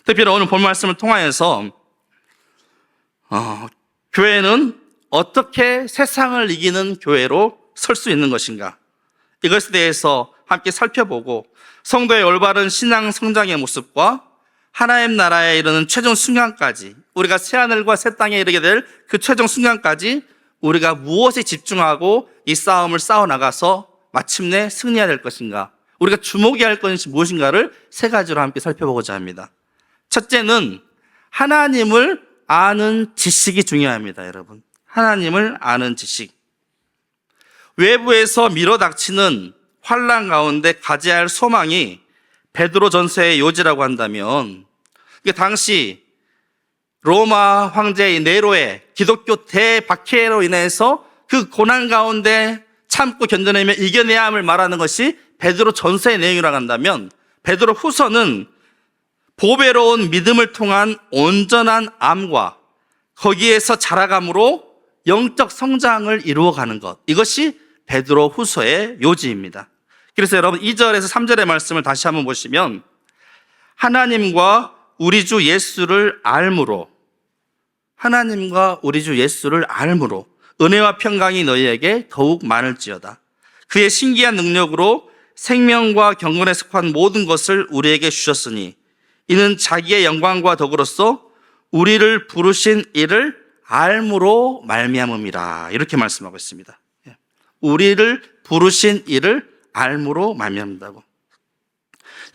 E: 특별히 오늘 본 말씀을 통하여서 교회는 어떻게 세상을 이기는 교회로 설 수 있는 것인가? 이것에 대해서 함께 살펴보고 성도의 올바른 신앙 성장의 모습과 하나님 나라에 이르는 최종 순간까지, 우리가 새하늘과 새 땅에 이르게 될 그 최종 순간까지 우리가 무엇에 집중하고 이 싸움을 싸워나가서 마침내 승리해야 될 것인가, 우리가 주목해야 할 것이 무엇인가를 세 가지로 함께 살펴보고자 합니다. 첫째는 하나님을 아는 지식이 중요합니다. 여러분, 하나님을 아는 지식. 외부에서 밀어닥치는 환난 가운데 가져야 할 소망이 베드로 전서의 요지라고 한다면, 당시 로마 황제의 네로의 기독교 대박해로 인해서 그 고난 가운데 참고 견뎌내며 이겨내야 함을 말하는 것이 베드로 전서의 내용이라고 한다면, 베드로 후서는 보배로운 믿음을 통한 온전한 암과 거기에서 자라감으로 영적 성장을 이루어가는 것, 이것이 베드로 후서의 요지입니다. 그래서 여러분 2절에서 3절의 말씀을 다시 한번 보시면, 하나님과 우리 주 예수를 알므로, 하나님과 우리 주 예수를 알므로 은혜와 평강이 너희에게 더욱 많을지어다. 그의 신기한 능력으로 생명과 경건에 속한 모든 것을 우리에게 주셨으니 이는 자기의 영광과 덕으로서 우리를 부르신 이를 알므로 말미암음이라. 이렇게 말씀하고 있습니다. 우리를 부르신 이를 알므로 말미암는다고.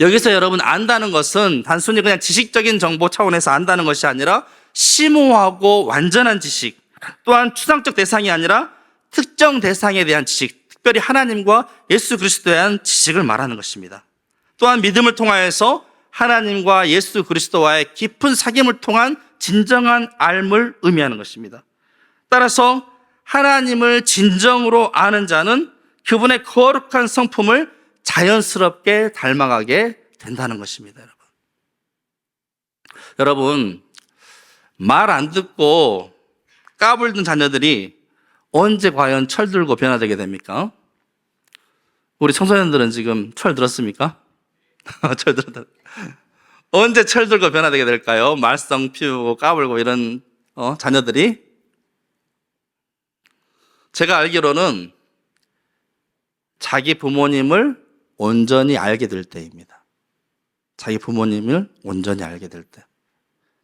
E: 여기서 여러분 안다는 것은 단순히 그냥 지식적인 정보 차원에서 안다는 것이 아니라 심오하고 완전한 지식, 또한 추상적 대상이 아니라 특정 대상에 대한 지식, 특별히 하나님과 예수 그리스도에 대한 지식을 말하는 것입니다. 또한 믿음을 통하여서 하나님과 예수 그리스도와의 깊은 사귐을 통한 진정한 알을 의미하는 것입니다. 따라서 하나님을 진정으로 아는 자는 그분의 거룩한 성품을 자연스럽게 닮아가게 된다는 것입니다. 여러분, 말 안 듣고 까불던 자녀들이 언제 과연 철들고 변화되게 됩니까? 우리 청소년들은 지금 철 들었습니까? 철 들었다. 언제 철들고 변화되게 될까요? 말썽 피우고 까불고 이런 자녀들이. 제가 알기로는 자기 부모님을 온전히 알게 될 때입니다. 자기 부모님을 온전히 알게 될 때.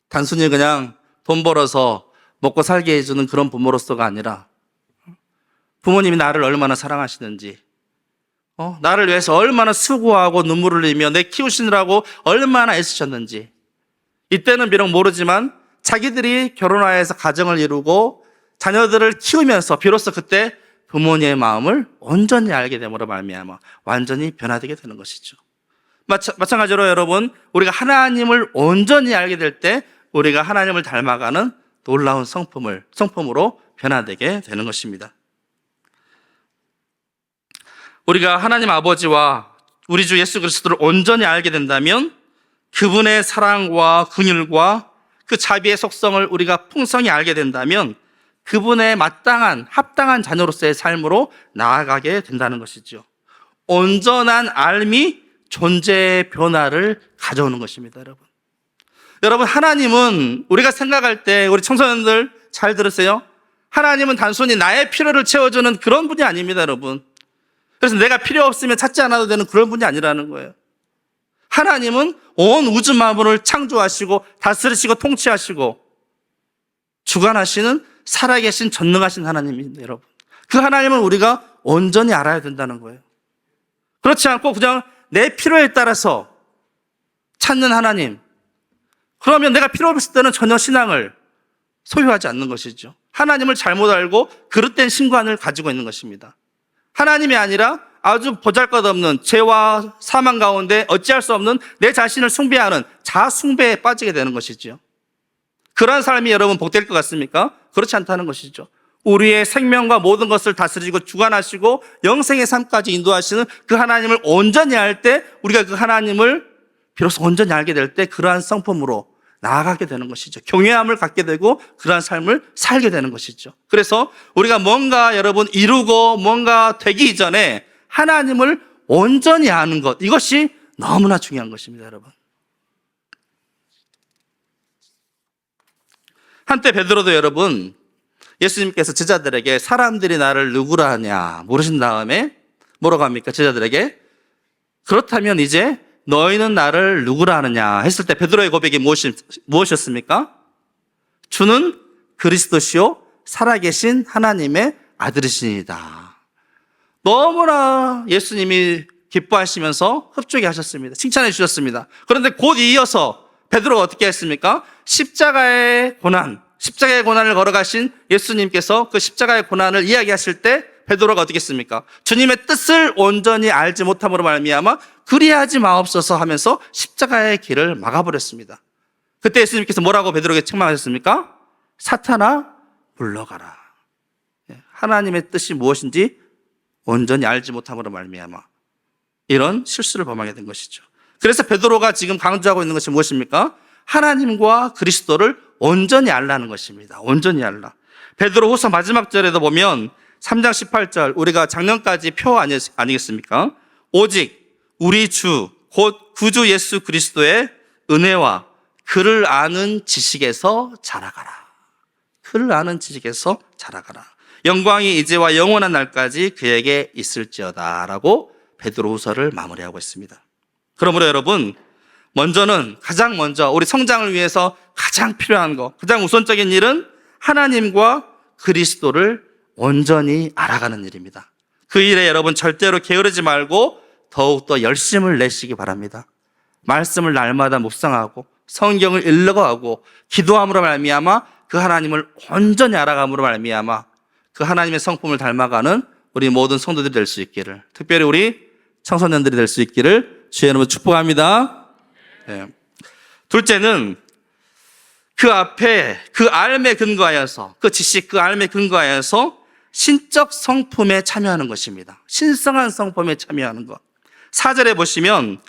E: 단순히 그냥 돈 벌어서 먹고 살게 해주는 그런 부모로서가 아니라 부모님이 나를 얼마나 사랑하시는지, 나를 위해서 얼마나 수고하고 눈물을 흘리며 내 키우시느라고 얼마나 애쓰셨는지, 이때는 비록 모르지만 자기들이 결혼하여서 가정을 이루고 자녀들을 키우면서 비로소 그때 부모님의 마음을 온전히 알게 됨으로 말미암아 완전히 변화되게 되는 것이죠. 마찬가지로 여러분, 우리가 하나님을 온전히 알게 될 때 우리가 하나님을 닮아가는 놀라운 성품으로 변화되게 되는 것입니다. 우리가 하나님 아버지와 우리 주 예수 그리스도를 온전히 알게 된다면 그분의 사랑과 긍휼과 그 자비의 속성을 우리가 풍성히 알게 된다면 그분의 합당한 자녀로서의 삶으로 나아가게 된다는 것이죠. 온전한 삶이 존재의 변화를 가져오는 것입니다, 여러분. 여러분, 하나님은 우리가 생각할 때, 우리 청소년들 잘 들으세요. 하나님은 단순히 나의 필요를 채워주는 그런 분이 아닙니다, 여러분. 그래서 내가 필요 없으면 찾지 않아도 되는 그런 분이 아니라는 거예요. 하나님은 온 우주 만물을 창조하시고 다스리시고 통치하시고 주관하시는 살아계신 전능하신 하나님입니다, 여러분. 그 하나님은 우리가 온전히 알아야 된다는 거예요. 그렇지 않고 그냥 내 필요에 따라서 찾는 하나님, 그러면 내가 필요 없을 때는 전혀 신앙을 소유하지 않는 것이죠. 하나님을 잘못 알고 그릇된 신관을 가지고 있는 것입니다. 하나님이 아니라 아주 보잘것없는 죄와 사망 가운데 어찌할 수 없는 내 자신을 숭배하는 자아숭배에 빠지게 되는 것이죠. 그러한 삶이 여러분 복될 것 같습니까? 그렇지 않다는 것이죠. 우리의 생명과 모든 것을 다스리고 주관하시고 영생의 삶까지 인도하시는 그 하나님을 온전히 알 때, 우리가 그 하나님을 비로소 온전히 알게 될 때 그러한 성품으로 나아가게 되는 것이죠. 경외함을 갖게 되고 그러한 삶을 살게 되는 것이죠. 그래서 우리가 뭔가 여러분 이루고 뭔가 되기 이전에 하나님을 온전히 아는 것, 이것이 너무나 중요한 것입니다, 여러분. 한때 베드로도 여러분, 예수님께서 제자들에게 사람들이 나를 누구라 하냐 물으신 다음에 뭐라고 합니까? 제자들에게 그렇다면 이제 너희는 나를 누구라 하느냐 했을 때 베드로의 고백이 무엇이었습니까? 주는 그리스도시요 살아계신 하나님의 아들이시니이다. 너무나 예수님이 기뻐하시면서 흡족해 하셨습니다. 칭찬해 주셨습니다. 그런데 곧 이어서 베드로가 어떻게 했습니까? 십자가의 고난을 걸어가신 예수님께서 그 십자가의 고난을 이야기하실 때 베드로가 어떻게 했습니까? 주님의 뜻을 온전히 알지 못함으로 말미암아 그리하지 마옵소서 하면서 십자가의 길을 막아버렸습니다. 그때 예수님께서 뭐라고 베드로에게 책망하셨습니까? 사탄아 물러가라. 하나님의 뜻이 무엇인지 온전히 알지 못함으로 말미암아 이런 실수를 범하게 된 것이죠. 그래서 베드로가 지금 강조하고 있는 것이 무엇입니까? 하나님과 그리스도를 온전히 알라는 것입니다. 온전히 알라. 베드로후서 마지막 절에도 보면 3장 18절, 우리가 작년까지 표 아니겠습니까? 오직 우리 주 곧 구주 예수 그리스도의 은혜와 그를 아는 지식에서 자라가라. 그를 아는 지식에서 자라가라. 영광이 이제와 영원한 날까지 그에게 있을지어다 라고 베드로후서를 마무리하고 있습니다. 그러므로 여러분, 가장 먼저 우리 성장을 위해서 가장 필요한 것, 가장 우선적인 일은 하나님과 그리스도를 온전히 알아가는 일입니다. 그 일에 여러분 절대로 게으르지 말고 더욱더 열심을 내시기 바랍니다. 말씀을 날마다 묵상하고 성경을 읽어가고 기도함으로 말미암아 그 하나님을 온전히 알아감으로 말미암아 그 하나님의 성품을 닮아가는 우리 모든 성도들이 될 수 있기를, 특별히 우리 청소년들이 될 수 있기를 주의 이름으로 축복합니다. 네. 둘째는 그 앞에 그 알매 근거하여서, 그 지식 그 알매 근거하여서 신적 성품에 참여하는 것입니다. 신성한 성품에 참여하는 것. 4절에 보시면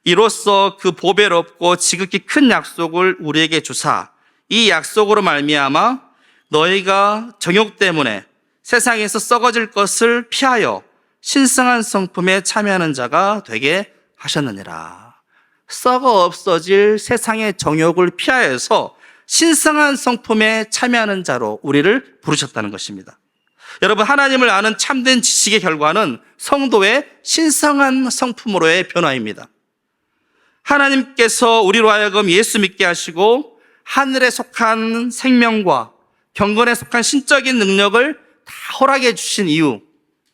E: 이로써 그 보배롭고 지극히 큰 약속을 우리에게 주사 이 약속으로 말미암아 너희가 정욕 때문에 세상에서 썩어질 것을 피하여 신성한 성품에 참여하는 자가 되게 하셨느니라. 썩어 없어질 세상의 정욕을 피하여서 신성한 성품에 참여하는 자로 우리를 부르셨다는 것입니다. 여러분, 하나님을 아는 참된 지식의 결과는 성도의 신성한 성품으로의 변화입니다. 하나님께서 우리로 하여금 예수 믿게 하시고 하늘에 속한 생명과 경건에 속한 신적인 능력을 다 허락해 주신 이유,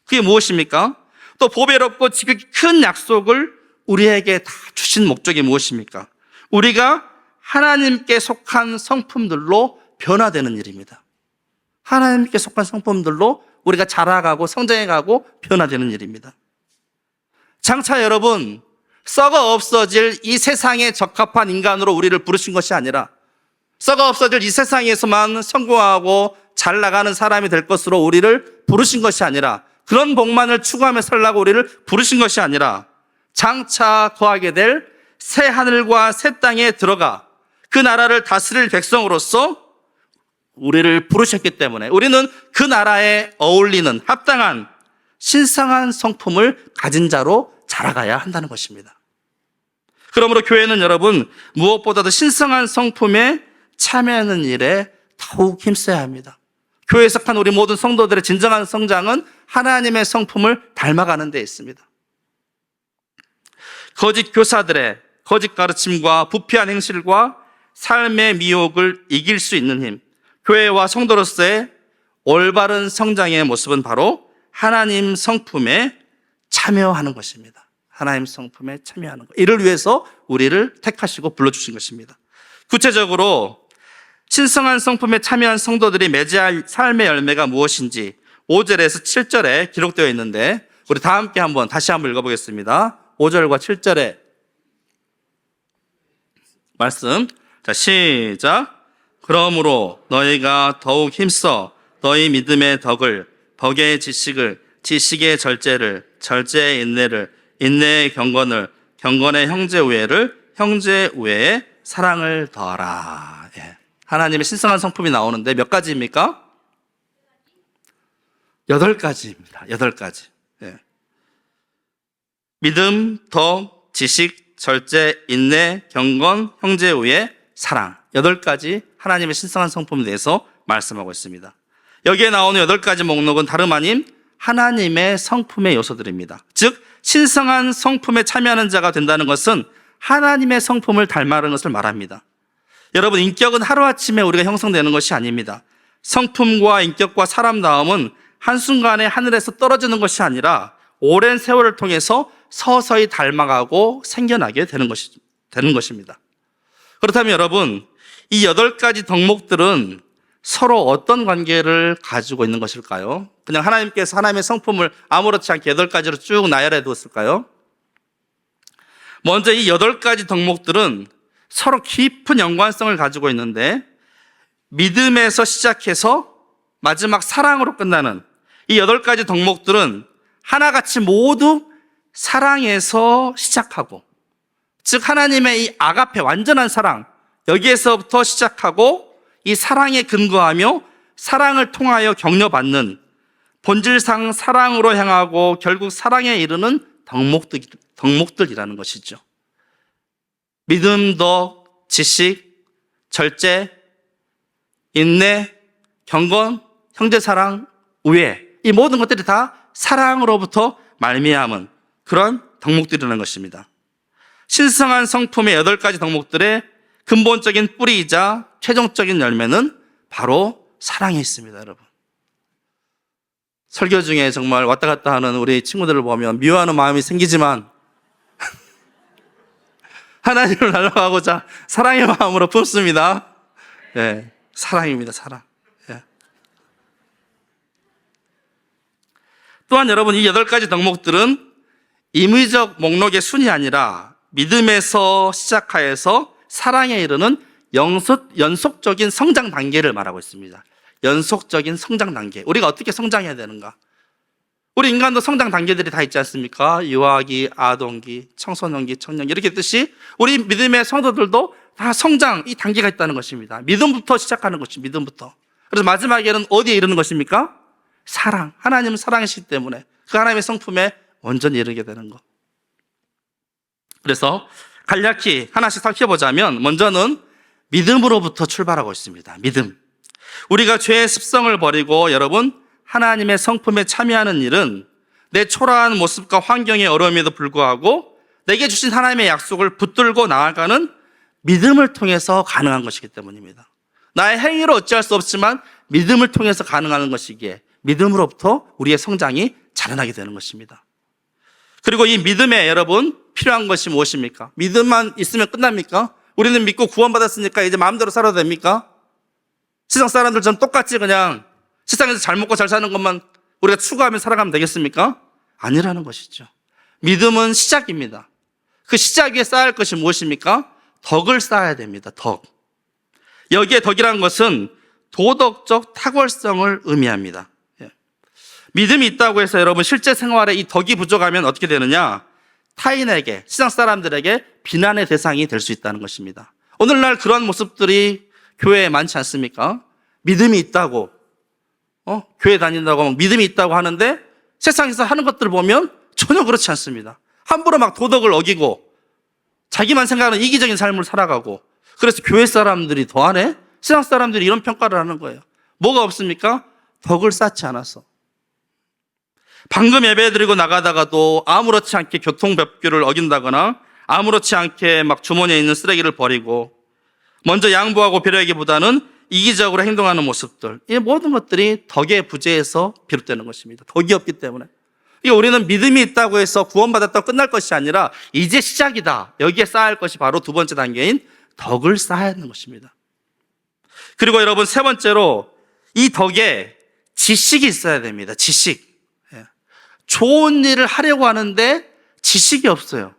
E: 그게 무엇입니까? 또 보배롭고 지극히 큰 약속을 우리에게 다 주신 목적이 무엇입니까? 우리가 하나님께 속한 성품들로 변화되는 일입니다. 하나님께 속한 성품들로 우리가 자라가고 성장해가고 변화되는 일입니다. 장차 여러분, 썩어 없어질 이 세상에 적합한 인간으로 우리를 부르신 것이 아니라 썩어 없어질 이 세상에서만 성공하고 잘 나가는 사람이 될 것으로 우리를 부르신 것이 아니라 그런 복만을 추구하며 살라고 우리를 부르신 것이 아니라 장차 거하게 될 새 하늘과 새 땅에 들어가 그 나라를 다스릴 백성으로서 우리를 부르셨기 때문에 우리는 그 나라에 어울리는 합당한 신성한 성품을 가진 자로 자라가야 한다는 것입니다. 그러므로 교회는 여러분 무엇보다도 신성한 성품에 참여하는 일에 더욱 힘써야 합니다. 교회에 속한 우리 모든 성도들의 진정한 성장은 하나님의 성품을 닮아가는 데 있습니다. 거짓 교사들의 거짓 가르침과 부패한 행실과 삶의 미혹을 이길 수 있는 힘, 교회와 성도로서의 올바른 성장의 모습은 바로 하나님 성품에 참여하는 것입니다. 하나님 성품에 참여하는 것. 이를 위해서 우리를 택하시고 불러주신 것입니다. 구체적으로 신성한 성품에 참여한 성도들이 맺어야 할 삶의 열매가 무엇인지 5절에서 7절에 기록되어 있는데 우리 다 함께 다시 한번 읽어보겠습니다. 5절과 7절에 말씀. 자, 시작. 그러므로 너희가 더욱 힘써 너희 믿음의 덕을, 덕의 지식을, 지식의 절제를, 절제의 인내를, 인내의 경건을, 경건의 형제 우애를, 형제 우애의 사랑을 더하라. 예. 하나님의 신성한 성품이 나오는데 몇 가지입니까? 8가지입니다. 8가지. 예. 믿음, 덕, 지식, 절제, 인내, 경건, 형제 우애, 사랑. 8가지 하나님의 신성한 성품에 대해서 말씀하고 있습니다. 여기에 나오는 8가지 목록은 다름 아닌 하나님의 성품의 요소들입니다. 즉 신성한 성품에 참여하는 자가 된다는 것은 하나님의 성품을 닮아가는 것을 말합니다. 여러분, 인격은 하루아침에 우리가 형성되는 것이 아닙니다. 성품과 인격과 사람다움은 한순간에 하늘에서 떨어지는 것이 아니라 오랜 세월을 통해서 서서히 닮아가고 생겨나게 되는 것입니다. 그렇다면 여러분, 이 8가지 덕목들은 서로 어떤 관계를 가지고 있는 것일까요? 그냥 하나님께서 하나님의 성품을 아무렇지 않게 8가지로 쭉 나열해 두었을까요? 먼저 이 8가지 덕목들은 서로 깊은 연관성을 가지고 있는데 믿음에서 시작해서 마지막 사랑으로 끝나는 이 8가지 덕목들은 하나같이 모두 사랑에서 시작하고, 즉 하나님의 이 아가페 완전한 사랑, 여기에서부터 시작하고 이 사랑에 근거하며 사랑을 통하여 격려받는 본질상 사랑으로 향하고 결국 사랑에 이르는 덕목들이라는 것이죠. 믿음, 덕, 지식, 절제, 인내, 경건, 형제사랑, 우애, 이 모든 것들이 다 사랑으로부터 말미암은 그런 덕목들이라는 것입니다. 신성한 성품의 8가지 덕목들의 근본적인 뿌리이자 최종적인 열매는 바로 사랑에 있습니다, 여러분. 설교 중에 정말 왔다 갔다 하는 우리 친구들을 보면 미워하는 마음이 생기지만 하나님을 닮아가고자 사랑의 마음으로 품습니다. 네, 사랑입니다, 사랑. 네. 또한 여러분, 이 8가지 덕목들은 임의적 목록의 순이 아니라 믿음에서 시작하여서 사랑에 이르는 연속적인 성장 단계를 말하고 있습니다. 연속적인 성장 단계. 우리가 어떻게 성장해야 되는가? 우리 인간도 성장 단계들이 다 있지 않습니까? 유아기, 아동기, 청소년기, 청년기 이렇게 뜻이 우리 믿음의 성도들도 다 성장 이 단계가 있다는 것입니다. 믿음부터 시작하는 것입니다. 믿음부터. 그래서 마지막에는 어디에 이르는 것입니까? 사랑. 하나님은 사랑이시기 때문에 그 하나님의 성품에 온전히 이르게 되는 것. 그래서 간략히 하나씩 살펴보자면 먼저는 믿음으로부터 출발하고 있습니다. 믿음. 우리가 죄의 습성을 버리고 여러분 하나님의 성품에 참여하는 일은 내 초라한 모습과 환경의 어려움에도 불구하고 내게 주신 하나님의 약속을 붙들고 나아가는 믿음을 통해서 가능한 것이기 때문입니다. 나의 행위로 어찌할 수 없지만 믿음을 통해서 가능한 것이기에 믿음으로부터 우리의 성장이 자라나게 되는 것입니다. 그리고 이 믿음에 여러분 필요한 것이 무엇입니까? 믿음만 있으면 끝납니까? 우리는 믿고 구원받았으니까 이제 마음대로 살아도 됩니까? 세상 사람들처럼 똑같이 그냥 세상에서 잘 먹고 잘 사는 것만 우리가 추구하며 살아가면 되겠습니까? 아니라는 것이죠. 믿음은 시작입니다. 그 시작 위에 쌓아야 할 것이 무엇입니까? 덕을 쌓아야 됩니다. 덕. 여기에 덕이라는 것은 도덕적 탁월성을 의미합니다. 믿음이 있다고 해서 여러분 실제 생활에 이 덕이 부족하면 어떻게 되느냐? 타인에게, 세상 사람들에게 비난의 대상이 될 수 있다는 것입니다. 오늘날 그런 모습들이 교회에 많지 않습니까? 믿음이 있다고, 교회 다닌다고 막 믿음이 있다고 하는데 세상에서 하는 것들을 보면 전혀 그렇지 않습니다. 함부로 막 도덕을 어기고 자기만 생각하는 이기적인 삶을 살아가고, 그래서 교회 사람들이 더하네? 세상 사람들이 이런 평가를 하는 거예요. 뭐가 없습니까? 덕을 쌓지 않아서. 방금 예배 드리고 나가다가도 아무렇지 않게 교통법규를 어긴다거나 아무렇지 않게 막 주머니에 있는 쓰레기를 버리고 먼저 양보하고 배려하기보다는 이기적으로 행동하는 모습들, 이 모든 것들이 덕의 부재에서 비롯되는 것입니다. 덕이 없기 때문에. 우리는 믿음이 있다고 해서 구원받았다고 끝날 것이 아니라 이제 시작이다. 여기에 쌓아야 할 것이 바로 두 번째 단계인 덕을 쌓아야 하는 것입니다. 그리고 여러분 세 번째로 이 덕에 지식이 있어야 됩니다. 지식. 좋은 일을 하려고 하는데 지식이 없어요.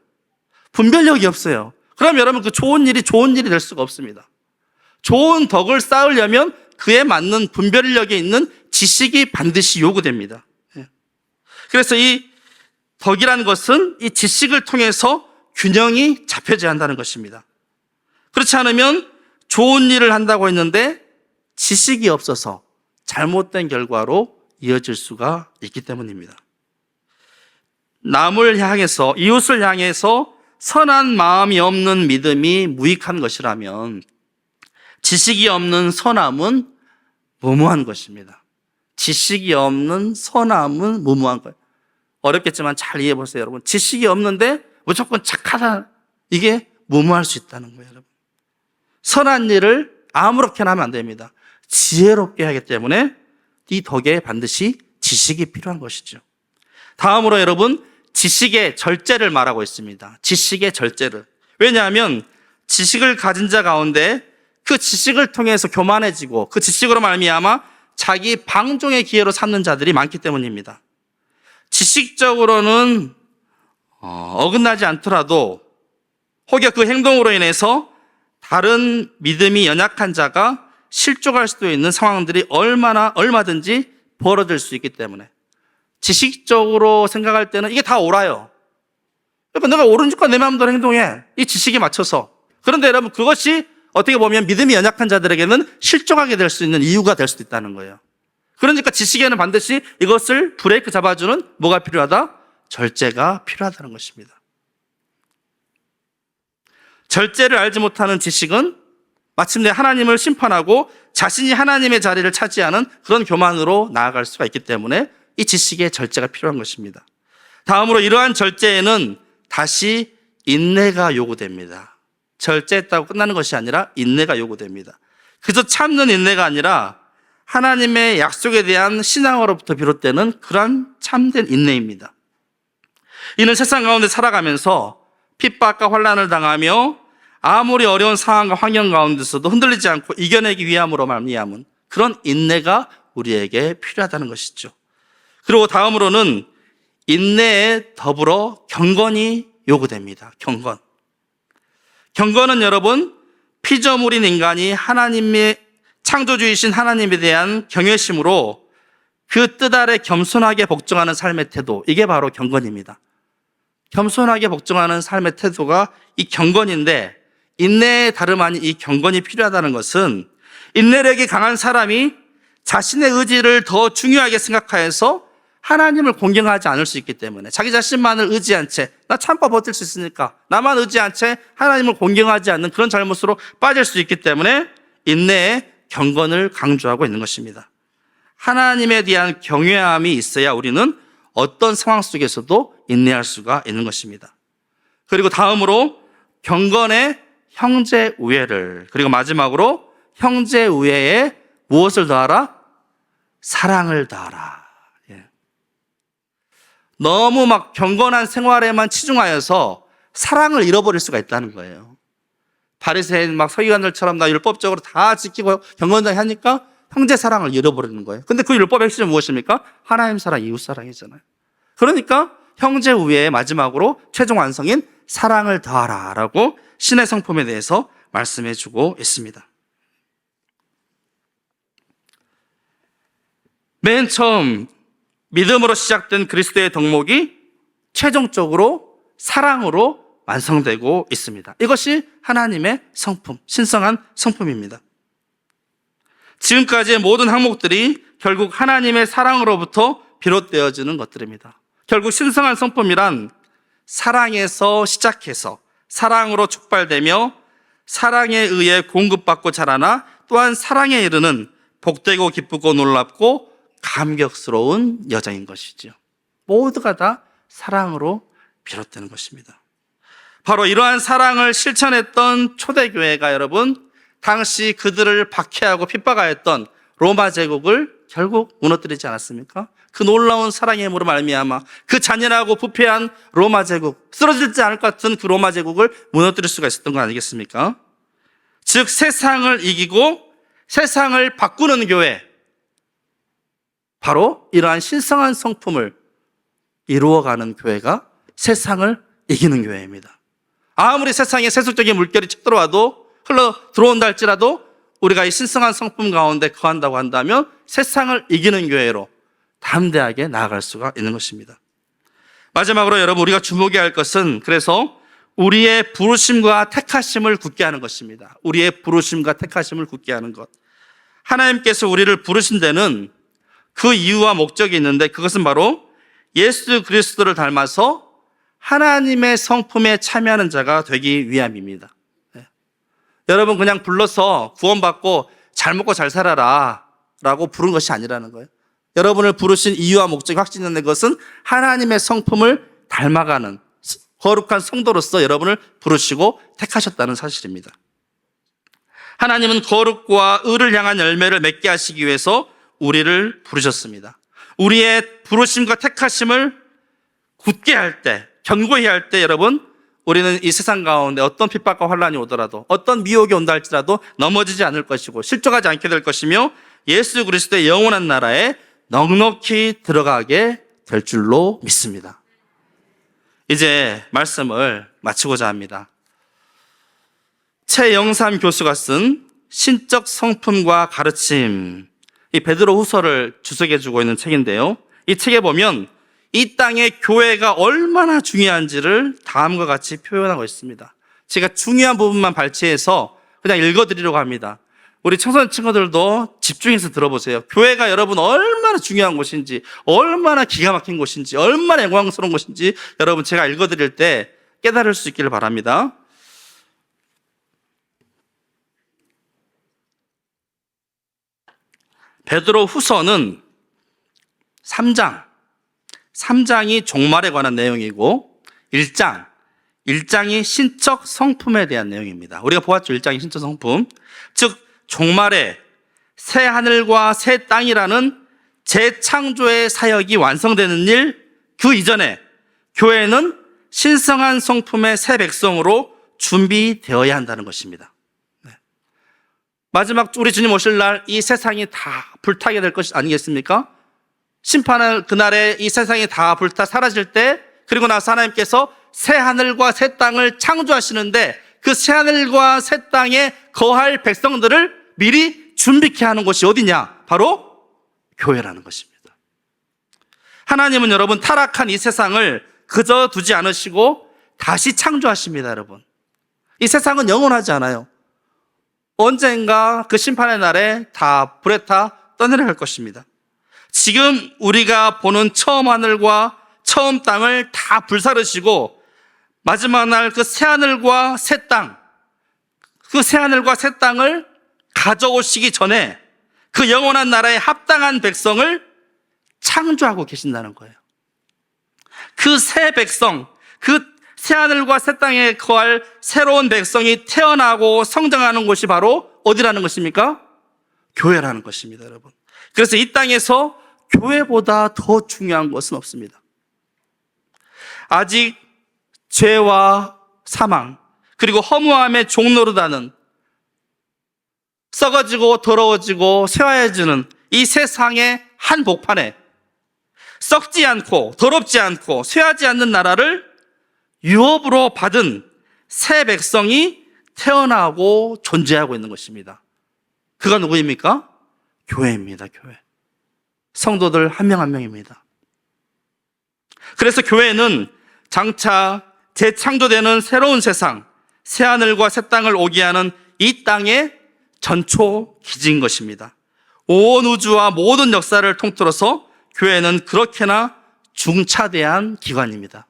E: 분별력이 없어요. 그럼 여러분 그 좋은 일이 될 수가 없습니다. 좋은 덕을 쌓으려면 그에 맞는 분별력이 있는 지식이 반드시 요구됩니다. 그래서 이 덕이라는 것은 이 지식을 통해서 균형이 잡혀져야 한다는 것입니다. 그렇지 않으면 좋은 일을 한다고 했는데 지식이 없어서 잘못된 결과로 이어질 수가 있기 때문입니다. 남을 향해서, 이웃을 향해서 선한 마음이 없는 믿음이 무익한 것이라면 지식이 없는 선함은 무모한 것입니다. 지식이 없는 선함은 무모한 거예요. 어렵겠지만 잘 이해해 보세요, 여러분. 지식이 없는데 무조건 착하다, 이게 무모할 수 있다는 거예요, 여러분. 선한 일을 아무렇게나 하면 안 됩니다. 지혜롭게 하기 때문에 이 덕에 반드시 지식이 필요한 것이죠. 다음으로 여러분, 지식의 절제를 말하고 있습니다. 지식의 절제를. 왜냐하면 지식을 가진 자 가운데 그 지식을 통해서 교만해지고 그 지식으로 말미암아 자기 방종의 기회로 삼는 자들이 많기 때문입니다. 지식적으로는 어긋나지 않더라도 혹여 그 행동으로 인해서 다른 믿음이 연약한 자가 실족할 수도 있는 상황들이 얼마든지 벌어질 수 있기 때문에 지식적으로 생각할 때는 이게 다 옳아요. 그러니까 내가 옳으니까 내 마음대로 행동해. 이 지식에 맞춰서. 그런데 여러분 그것이 어떻게 보면 믿음이 연약한 자들에게는 실족하게 될 수 있는 이유가 될 수도 있다는 거예요. 그러니까 지식에는 반드시 이것을 브레이크 잡아주는 뭐가 필요하다? 절제가 필요하다는 것입니다. 절제를 알지 못하는 지식은 마침내 하나님을 심판하고 자신이 하나님의 자리를 차지하는 그런 교만으로 나아갈 수가 있기 때문에 이 지식의 절제가 필요한 것입니다. 다음으로 이러한 절제에는 다시 인내가 요구됩니다. 절제했다고 끝나는 것이 아니라 인내가 요구됩니다. 그저 참는 인내가 아니라 하나님의 약속에 대한 신앙으로부터 비롯되는 그러한 참된 인내입니다. 이는 세상 가운데 살아가면서 핍박과 환난을 당하며 아무리 어려운 상황과 환경 가운데서도 흔들리지 않고 이겨내기 위함으로 말미암은 그런 인내가 우리에게 필요하다는 것이죠. 그리고 다음으로는 인내에 더불어 경건이 요구됩니다. 경건은 여러분 피조물인 인간이 하나님의 창조주이신 하나님에 대한 경외심으로 그 뜻 아래 겸손하게 복종하는 삶의 태도, 이게 바로 경건입니다. 겸손하게 복종하는 삶의 태도가 이 경건인데, 인내의 다름 아닌 이 경건이 필요하다는 것은 인내력이 강한 사람이 자신의 의지를 더 중요하게 생각하여서 하나님을 공경하지 않을 수 있기 때문에, 자기 자신만을 의지한 채 나 참고 버틸 수 있으니까 나만 의지한 채 하나님을 공경하지 않는 그런 잘못으로 빠질 수 있기 때문에 인내의 경건을 강조하고 있는 것입니다. 하나님에 대한 경외함이 있어야 우리는 어떤 상황 속에서도 인내할 수가 있는 것입니다. 그리고 다음으로 경건의 형제 우애를, 그리고 마지막으로 형제 우애에 무엇을 더하라? 사랑을 더하라. 너무 막 경건한 생활에만 치중하여서 사랑을 잃어버릴 수가 있다는 거예요. 바리새인 막 서기관들처럼 나 율법적으로 다 지키고 경건하게 하니까 형제 사랑을 잃어버리는 거예요. 근데 그 율법의 핵심은 무엇입니까? 하나님 사랑, 이웃 사랑이잖아요. 그러니까 형제 우애의 마지막으로 최종 완성인 사랑을 더하라라고 신의 성품에 대해서 말씀해 주고 있습니다. 맨 처음 믿음으로 시작된 그리스도의 덕목이 최종적으로 사랑으로 완성되고 있습니다. 이것이 하나님의 성품, 신성한 성품입니다. 지금까지의 모든 항목들이 결국 하나님의 사랑으로부터 비롯되어지는 것들입니다. 결국 신성한 성품이란 사랑에서 시작해서 사랑으로 촉발되며 사랑에 의해 공급받고 자라나 또한 사랑에 이르는 복되고 기쁘고 놀랍고 감격스러운 여정인 것이죠. 모두가 다 사랑으로 비롯되는 것입니다. 바로 이러한 사랑을 실천했던 초대교회가 여러분, 당시 그들을 박해하고 핍박하였던 로마 제국을 결국 무너뜨리지 않았습니까? 그 놀라운 사랑의 힘으로 말미암아 그 잔인하고 부패한 로마 제국, 쓰러지지 않을 것 같은 그 로마 제국을 무너뜨릴 수가 있었던 거 아니겠습니까? 즉 세상을 이기고 세상을 바꾸는 교회, 바로 이러한 신성한 성품을 이루어가는 교회가 세상을 이기는 교회입니다. 아무리 세상에 세속적인 물결이 쳐들어와도 흘러 들어온다 할지라도 우리가 이 신성한 성품 가운데 거한다고 한다면 세상을 이기는 교회로 담대하게 나아갈 수가 있는 것입니다. 마지막으로 여러분, 우리가 주목해야 할 것은 그래서 우리의 부르심과 택하심을 굳게 하는 것입니다. 우리의 부르심과 택하심을 굳게 하는 것. 하나님께서 우리를 부르신 데는 그 이유와 목적이 있는데 그것은 바로 예수 그리스도를 닮아서 하나님의 성품에 참여하는 자가 되기 위함입니다. 네. 여러분 그냥 불러서 구원받고 잘 먹고 잘 살아라 라고 부른 것이 아니라는 거예요. 여러분을 부르신 이유와 목적이 확신된 것은 하나님의 성품을 닮아가는 거룩한 성도로서 여러분을 부르시고 택하셨다는 사실입니다. 하나님은 거룩과 의를 향한 열매를 맺게 하시기 위해서 우리를 부르셨습니다. 우리의 부르심과 택하심을 굳게 할 때, 견고히 할 때 여러분, 우리는 이 세상 가운데 어떤 핍박과 환란이 오더라도 어떤 미혹이 온다 할지라도 넘어지지 않을 것이고 실족하지 않게 될 것이며 예수 그리스도의 영원한 나라에 넉넉히 들어가게 될 줄로 믿습니다. 이제 말씀을 마치고자 합니다. 최영삼 교수가 쓴 신적 성품과 가르침, 이 베드로 후서를 주석해주고 있는 책인데요. 이 책에 보면 이 땅의 교회가 얼마나 중요한지를 다음과 같이 표현하고 있습니다. 제가 중요한 부분만 발췌해서 그냥 읽어드리려고 합니다. 우리 청소년 친구들도 집중해서 들어보세요. 교회가 여러분 얼마나 중요한 곳인지, 얼마나 기가 막힌 곳인지, 얼마나 영광스러운 곳인지 여러분 제가 읽어드릴 때 깨달을 수 있기를 바랍니다. 베드로 후서는 3장이 종말에 관한 내용이고 1장이 신적 성품에 대한 내용입니다. 우리가 보았죠. 1장이 신적 성품. 즉 종말에 새 하늘과 새 땅이라는 재창조의 사역이 완성되는 일, 그 이전에 교회는 신성한 성품의 새 백성으로 준비되어야 한다는 것입니다. 마지막 우리 주님 오실 날 이 세상이 다 불타게 될 것이 아니겠습니까? 심판할 그날에 이 세상이 다 불타 사라질 때, 그리고 나서 하나님께서 새 하늘과 새 땅을 창조하시는데 그 새 하늘과 새 땅에 거할 백성들을 미리 준비케 하는 곳이 어디냐? 바로 교회라는 것입니다. 하나님은 여러분 타락한 이 세상을 그저 두지 않으시고 다시 창조하십니다. 여러분, 이 세상은 영원하지 않아요. 언젠가 그 심판의 날에 다 불에 타 떠내려갈 것입니다. 지금 우리가 보는 처음 하늘과 처음 땅을 다 불사르시고 마지막 날 그 새하늘과 새 땅, 그 새하늘과 새 땅을 가져오시기 전에 그 영원한 나라에 합당한 백성을 창조하고 계신다는 거예요. 그 새 백성, 그 새하늘과 새 땅에 거할 새로운 백성이 태어나고 성장하는 곳이 바로 어디라는 것입니까? 교회라는 것입니다, 여러분. 그래서 이 땅에서 교회보다 더 중요한 것은 없습니다. 아직 죄와 사망 그리고 허무함의 종노릇하는 썩어지고 더러워지고 쇠화해지는 이 세상의 한복판에 썩지 않고 더럽지 않고 쇠하지 않는 나라를 유업으로 받은 새 백성이 태어나고 존재하고 있는 것입니다. 그가 누구입니까? 교회입니다. 교회. 성도들 한 명 한 명입니다. 그래서 교회는 장차 재창조되는 새로운 세상, 새하늘과 새 땅을 오게 하는 이 땅의 전초 기지인 것입니다. 온 우주와 모든 역사를 통틀어서 교회는 그렇게나 중차대한 기관입니다.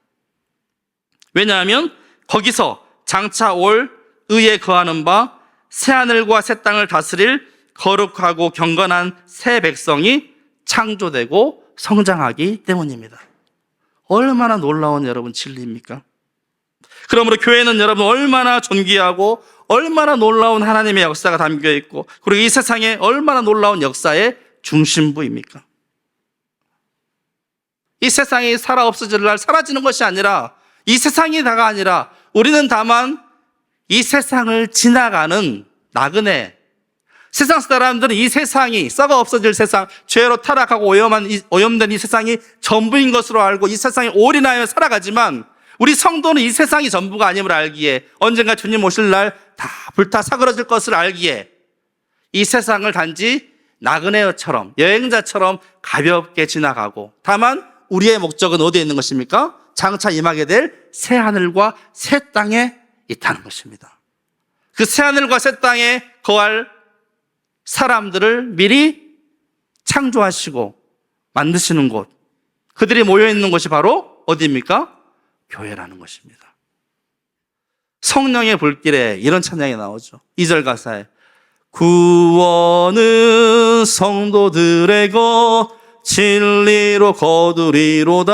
E: 왜냐하면 거기서 장차 올 의에 거하는 바 새하늘과 새 땅을 다스릴 거룩하고 경건한 새 백성이 창조되고 성장하기 때문입니다. 얼마나 놀라운 여러분 진리입니까? 그러므로 교회는 여러분 얼마나 존귀하고 얼마나 놀라운 하나님의 역사가 담겨 있고 그리고 이 세상에 얼마나 놀라운 역사의 중심부입니까? 이 세상이 살아 없어질 날 사라지는 것이 아니라 이 세상이 다가 아니라 우리는 다만 이 세상을 지나가는 나그네. 세상 사람들은 이 세상이 썩어 없어질 세상, 죄로 타락하고 오염된 이 세상이 전부인 것으로 알고 이 세상에 올인하여 살아가지만 우리 성도는 이 세상이 전부가 아님을 알기에 언젠가 주님 오실 날 다 불타 사그러질 것을 알기에 이 세상을 단지 나그네처럼 여행자처럼 가볍게 지나가고 다만 우리의 목적은 어디에 있는 것입니까? 장차 임하게 될 새하늘과 새 땅에 있다는 것입니다. 그 새하늘과 새 땅에 거할 사람들을 미리 창조하시고 만드시는 곳, 그들이 모여있는 곳이 바로 어디입니까? 교회라는 것입니다. 성령의 불길에 이런 찬양이 나오죠. 2절 가사에 구원은 성도들의 것 진리로 거두리로다.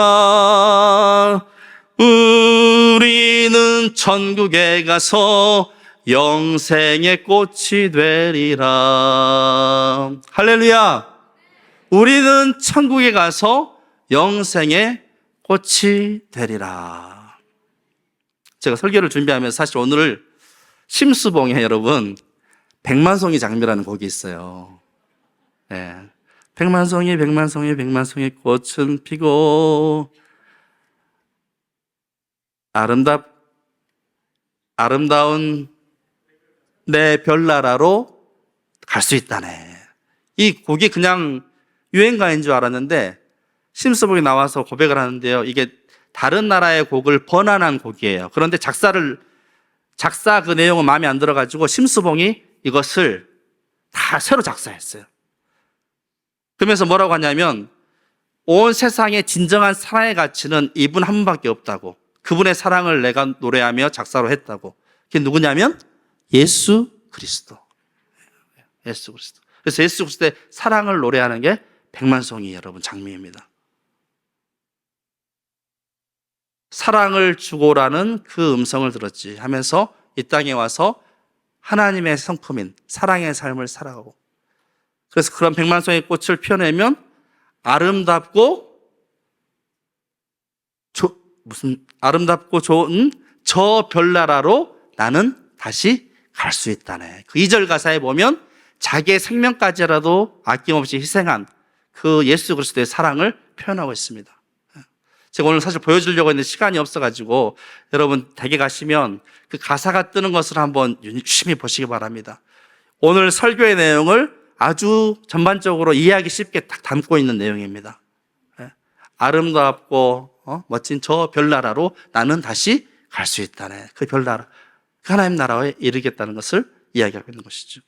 E: 우리는 천국에 가서 영생의 꽃이 되리라. 할렐루야. 우리는 천국에 가서 영생의 꽃이 되리라. 제가 설교를 준비하면서 사실 오늘 심수봉에 여러분 백만송이 장미라는 곡이 있어요. 네. 백만송이 백만송이 백만송이 꽃은 피고 아름다운 내 별나라로 갈 수 있다네. 이 곡이 그냥 유행가인 줄 알았는데 심수봉이 나와서 고백을 하는데요. 이게 다른 나라의 곡을 번안한 곡이에요. 그런데 작사 그 내용은 마음에 안 들어가지고 심수봉이 이것을 다 새로 작사했어요. 그러면서 뭐라고 하냐면 온 세상의 진정한 사랑의 가치는 이분 한 분밖에 없다고. 그분의 사랑을 내가 노래하며 작사로 했다고. 그게 누구냐면 예수 그리스도. 예수 그리스도. 그래서 예수 그리스도의 사랑을 노래하는 게 백만송이 여러분 장미입니다. 사랑을 주고라는 그 음성을 들었지 하면서 이 땅에 와서 하나님의 성품인 사랑의 삶을 살아가고, 그래서 그런 백만송이 꽃을 피워내면 아름답고 좋은 저 별나라로 나는 다시 갈 수 있다네. 그 2절 가사에 보면 자기의 생명까지라도 아낌없이 희생한 그 예수 그리스도의 사랑을 표현하고 있습니다. 제가 오늘 사실 보여주려고 했는데 시간이 없어가지고 여러분 댁에 가시면 그 가사가 뜨는 것을 한번 유심히 보시기 바랍니다. 오늘 설교의 내용을 아주 전반적으로 이해하기 쉽게 딱 담고 있는 내용입니다. 아름답고 멋진 저 별나라로 나는 다시 갈 수 있다네. 그 별나라, 그 하나님 나라에 이르겠다는 것을 이야기하고 있는 것이죠.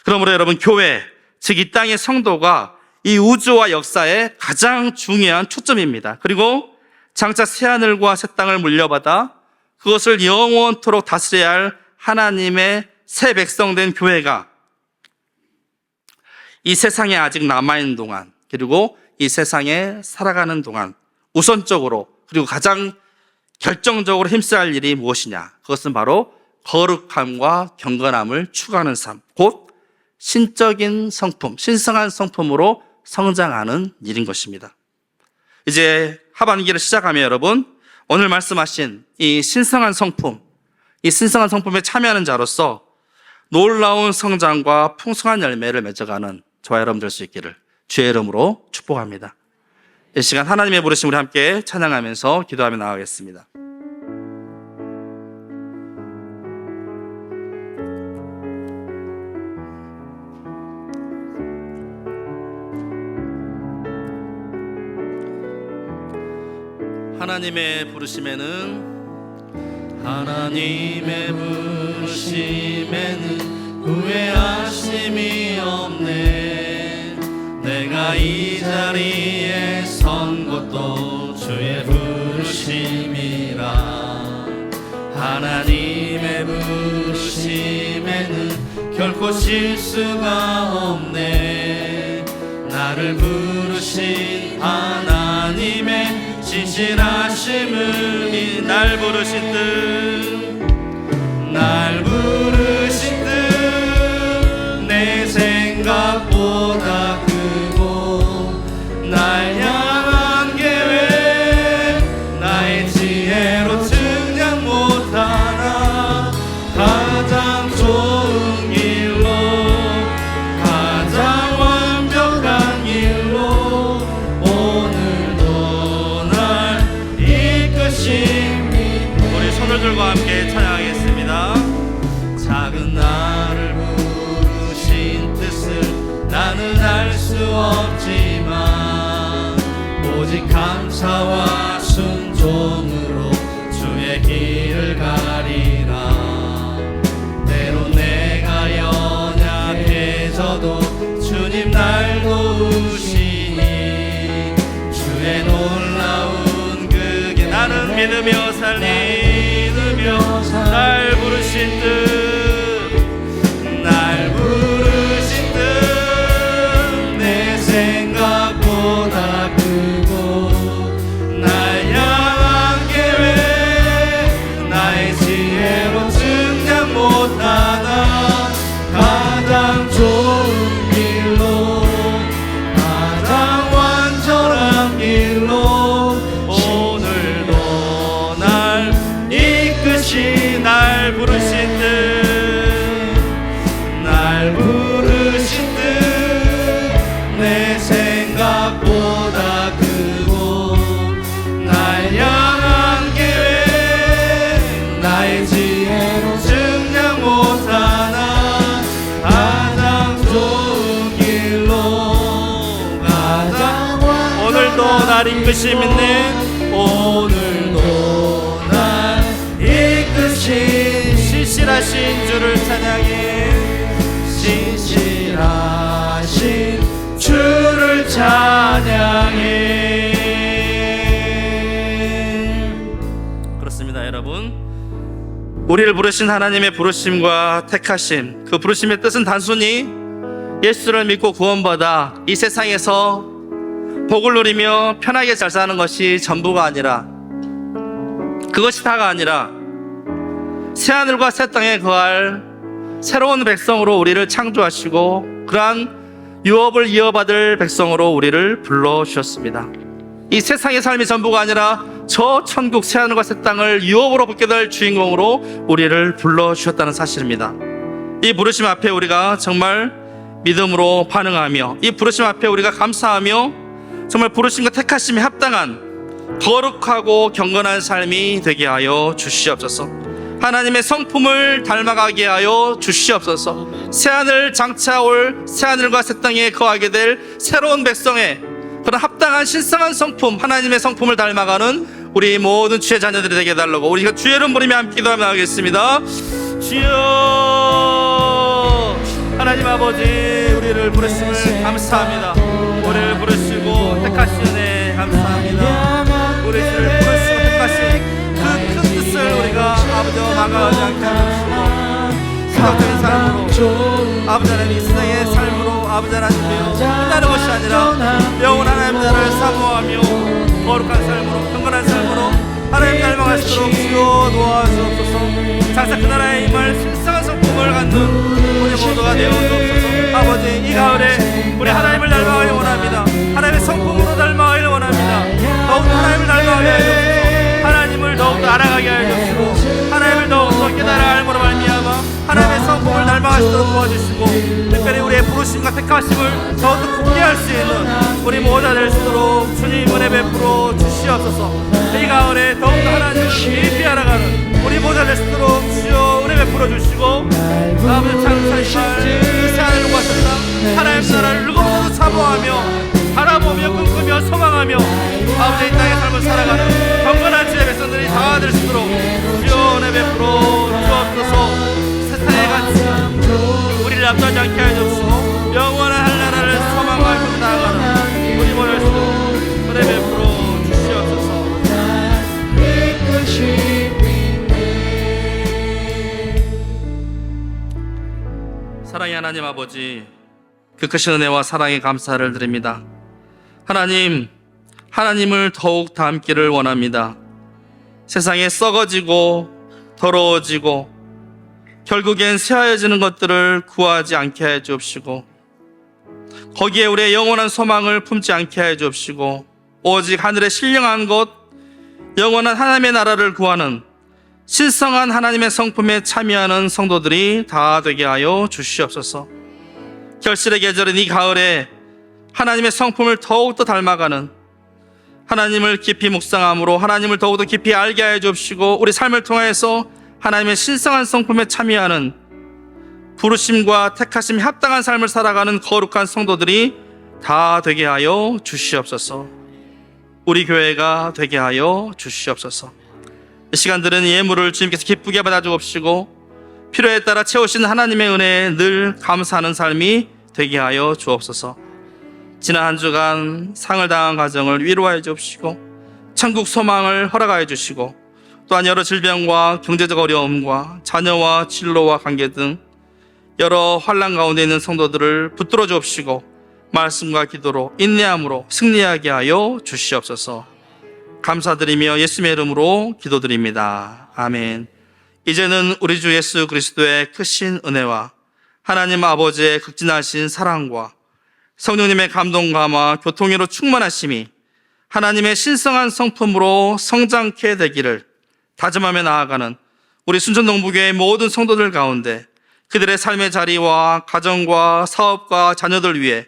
E: 그러므로 여러분 교회, 즉 이 땅의 성도가 이 우주와 역사의 가장 중요한 초점입니다. 그리고 장차 새하늘과 새 땅을 물려받아 그것을 영원토록 다스려야 할 하나님의 새 백성된 교회가 이 세상에 아직 남아있는 동안, 그리고 이 세상에 살아가는 동안 우선적으로 그리고 가장 결정적으로 힘써야 할 일이 무엇이냐? 그것은 바로 거룩함과 경건함을 추구하는 삶, 곧 신적인 성품, 신성한 성품으로 성장하는 일인 것입니다. 이제 하반기를 시작하며 여러분, 오늘 말씀하신 이 신성한 성품, 이 신성한 성품에 참여하는 자로서 놀라운 성장과 풍성한 열매를 맺어가는 저와 여러분 될 수 있기를 주의 이름으로 축복합니다. 이 시간 하나님의 부르심 우리 함께 찬양하면서 기도하며 나가겠습니다. 하나님의 부르심에는 후회하심이 없네. 내가 이 자리에 선 것도 주의 부르심이라. 하나님의 부르심에는 결코 실수가 없네. 나를 부르신 하나님의 진실하심을 날 부르신 듯 내 생각보다 크고 날 향한 계획 나의 지혜로 측량 못하나 가장 좋은 길로 가장 완벽한 길로 오늘도 날 이끄심이. 우리 손을 들고 함께 찬양하겠습니다. 작은 나를 부르신 뜻을 나는 알 수 없지만 오직 감사와 순종으로 주의 길을 가리라. 때로 내가 연약해져도 주님 날 도우시니 주의 놀라운 그게 나는 믿으며 날 부르신 듯 내 생각보다 크고 날 향한 계획 나의 지혜로 측량 못하나 가장 좋은 길로 가장 완전한 길로 오늘도 날 이끄시. 날 부르신 듯 내 생각보다 크고 날 향한 계획 나의 지혜로 측량 못하나 가장 좋은 길로 가장 오늘도 날 이끄시는 오늘도 날 이끄신 신실하신 주를 찬양해. 신실하신 주를 찬양해. 그렇습니다, 여러분. 우리를 부르신 하나님의 부르심과 택하심, 그 부르심의 뜻은 단순히 예수를 믿고 구원받아 이 세상에서 복을 누리며 편하게 잘 사는 것이 전부가 아니라, 그것이 다가 아니라 새하늘과 새 땅에 거할 새로운 백성으로 우리를 창조하시고 그러한 유업을 이어받을 백성으로 우리를 불러주셨습니다. 이 세상의 삶이 전부가 아니라 저 천국 새하늘과 새 땅을 유업으로 받게 될 주인공으로 우리를 불러주셨다는 사실입니다. 이 부르심 앞에 우리가 정말 믿음으로 반응하며 이 부르심 앞에 우리가 감사하며 정말 부르심과 택하심에 합당한 거룩하고 경건한 삶이 되게 하여 주시옵소서. 하나님의 성품을 닮아가게 하여 주시옵소서. 새하늘 장차올 새하늘과 새 땅에 거하게 될 새로운 백성의 그런 합당한 신성한 성품, 하나님의 성품을 닮아가는 우리 모든 주의 자녀들이 되게 해달라고 우리가 주의 이름 부르며 함께 기도하며 나가겠습니다. 주여, 하나님 아버지, 우리를 부르심을 감사합니다. 우리를 부르시고 택하시네 감사합니다. 우리를 부르시고 택하신 그 큰 뜻을 우리가 아버지와 나가지 않게 하시고 기독적인 삶으로 아버지 하나님 이 세상의 삶으로 아버지 하나님 되어 끝나는 것이 아니라 영원 하나님 나라를 사모하며 거룩한 삶으로 경건한 삶으로 하나님 닮아가시도록 주여 도와주옵소서. 장차 그 나라의 임할 신성한 성품을 갖는 우리 모두가 되어주옵소서. 아버지, 이 가을에 우리 하나님을 닮아가길 원합니다. 하나님의 성품으로 닮아가길 원합니다. 더욱 하나님을 닮아가게 하옵소서. 하나님을 더욱더 알아가게 하여 주시고 하나님을 더욱더 깨달아 알므로 말미암아 하나님의 성품을 닮아 나아가시도록 도와주시고 특별히 우리의 부르심과 택하심을 더욱더 공개할 수 있는 우리 모두가 될 수 있도록 주님 은혜 베풀어 주시옵소서. 이 가을에 더욱더 하나님을 깊이 알아가는 우리 모두가 될 수 있도록 주여 은혜 베풀어 주시고 아버지 창사의 새하늘을 구하셨다 하나님 나라를 누구보다도 사모하며 바라보며 꿈꾸며 소망하며 아버지 이 땅의 삶을 살아가는 경건한 주의 백성들이 다 될 수 있도록 주여 은혜 베풀어 주옵소서. 세상의 가치 우리를 앞서지 않게 하여 주옵시고 영원한 한나라를 소망하며 나아가는 우리 모두 될 수 있도록 은혜 베풀어 주시옵소서. 사랑의 하나님 아버지, 그 크신 은혜와 사랑에 감사를 드립니다. 하나님을 더욱 닮기를 원합니다. 세상에 썩어지고 더러워지고 결국엔 쇠하여지는 것들을 구하지 않게 해 주옵시고 거기에 우리의 영원한 소망을 품지 않게 해 주옵시고 오직 하늘에 신령한 것 영원한 하나님의 나라를 구하는 신성한 하나님의 성품에 참여하는 성도들이 다 되게 하여 주시옵소서. 결실의 계절인 이 가을에 하나님의 성품을 더욱더 닮아가는 하나님을 깊이 묵상함으로 하나님을 더욱더 깊이 알게 하여 주옵시고 우리 삶을 통해서 하나님의 신성한 성품에 참여하는 부르심과 택하심이 합당한 삶을 살아가는 거룩한 성도들이 다 되게 하여 주시옵소서. 우리 교회가 되게 하여 주시옵소서. 이 시간들은 예물을 주님께서 기쁘게 받아주옵시고 필요에 따라 채우시는 하나님의 은혜에 늘 감사하는 삶이 되게 하여 주옵소서. 지난 한 주간 상을 당한 가정을 위로하여 주옵시고 천국 소망을 허락하여 주시고 또한 여러 질병과 경제적 어려움과 자녀와 진로와 관계 등 여러 환난 가운데 있는 성도들을 붙들어 주옵시고 말씀과 기도로 인내함으로 승리하게 하여 주시옵소서. 감사드리며 예수님의 이름으로 기도드립니다. 아멘. 이제는 우리 주 예수 그리스도의 크신 은혜와 하나님 아버지의 극진하신 사랑과 성령님의 감동감화 교통으로 충만하심이 하나님의 신성한 성품으로 성장케 되기를 다짐하며 나아가는 우리 순천동부교회 모든 성도들 가운데 그들의 삶의 자리와 가정과 사업과 자녀들 위해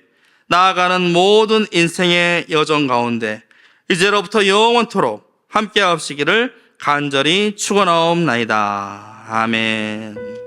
E: 나아가는 모든 인생의 여정 가운데 이제로부터 영원토록 함께 하시기를 간절히 축원하옵나이다. 아멘.